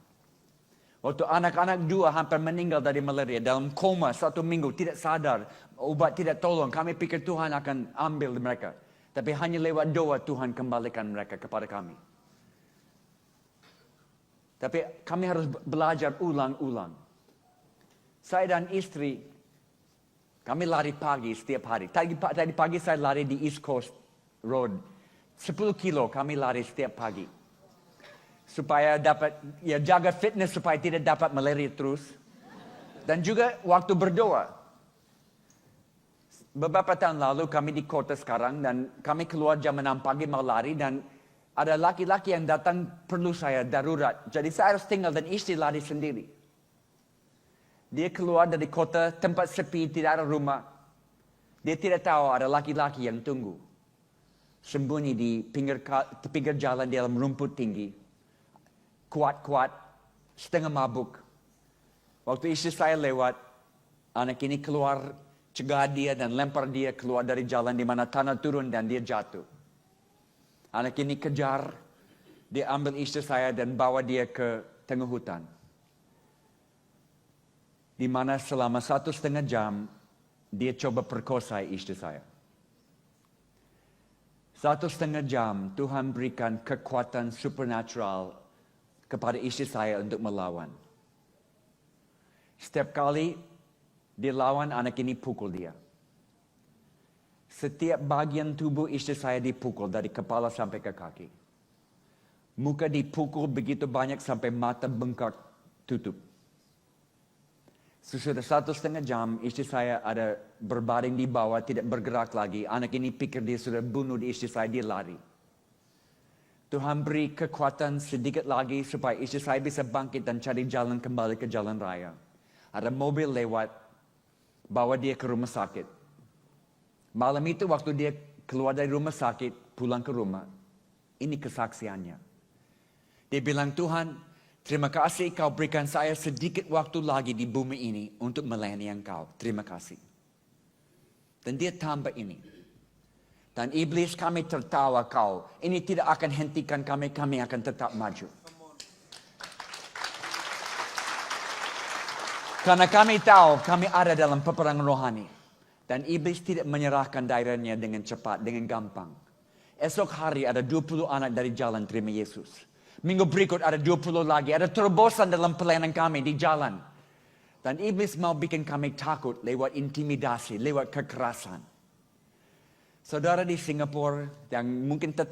Waktu anak-anak 2 hampir meninggal dari malaria, dalam koma 1 minggu, tidak sadar, obat tidak tolong. Kami pikir Tuhan akan ambil mereka. Tapi hanya lewat doa Tuhan kembalikan mereka kepada kami. Tapi kami harus belajar ulang-ulang. Saya dan istri, kami lari pagi setiap hari. Tadi pagi saya lari di East Coast Road. 10 kilo kami lari setiap pagi. Supaya dapat, jaga fitness supaya tidak dapat malaria terus. Dan juga waktu berdoa. Beberapa tahun lalu kami di kota sekarang dan kami keluar jam 6 pagi mau lari dan ada laki-laki yang datang perlu saya darurat. Jadi saya harus tinggal dan istri lari sendiri. Dia keluar dari kota, tempat sepi, tidak ada rumah. Dia tidak tahu ada laki-laki yang tunggu. Sembunyi di pinggir jalan di dalam rumput tinggi. Kuat-kuat, setengah mabuk. Waktu istri saya lewat, anak ini keluar, cegah dia dan lempar dia keluar dari jalan di mana tanah turun dan dia jatuh. Anak ini kejar, dia ambil istri saya dan bawa dia ke tengah hutan. Di mana selama 1,5 jam, dia coba perkosa istri saya. 1,5 jam Tuhan berikan kekuatan supernatural kepada istri saya untuk melawan. Setiap kali dia lawan, anak ini pukul dia. Setiap bagian tubuh istri saya dipukul dari kepala sampai ke kaki. Muka dipukul begitu banyak sampai mata bengkak tutup. Sesudah 1,5 jam, istri saya ada berbaring di bawah, tidak bergerak lagi. Anak ini pikir dia sudah bunuh istri saya, dia lari. Tuhan beri kekuatan sedikit lagi supaya istri saya bisa bangkit dan cari jalan kembali ke jalan raya. Ada mobil lewat, bawa dia ke rumah sakit. Malam itu waktu dia keluar dari rumah sakit, pulang ke rumah, ini kesaksiannya. Dia bilang, Tuhan, terima kasih kau berikan saya sedikit waktu lagi di bumi ini untuk melayani engkau. Terima kasih. Dan dia tambah ini. Dan iblis kami tertawa kau. Ini tidak akan hentikan kami akan tetap maju. Karena kami tahu kami ada dalam peperangan rohani. Dan iblis tidak menyerahkan daerahnya dengan cepat, dengan gampang. Esok hari ada 20 anak dari jalan terima Yesus. Minggu berikut ada 20 lagi. Ada terobosan dalam pelayanan kami di jalan. Dan iblis mau bikin kami takut lewat intimidasi, lewat kekerasan. Saudara di Singapura yang mungkin tetap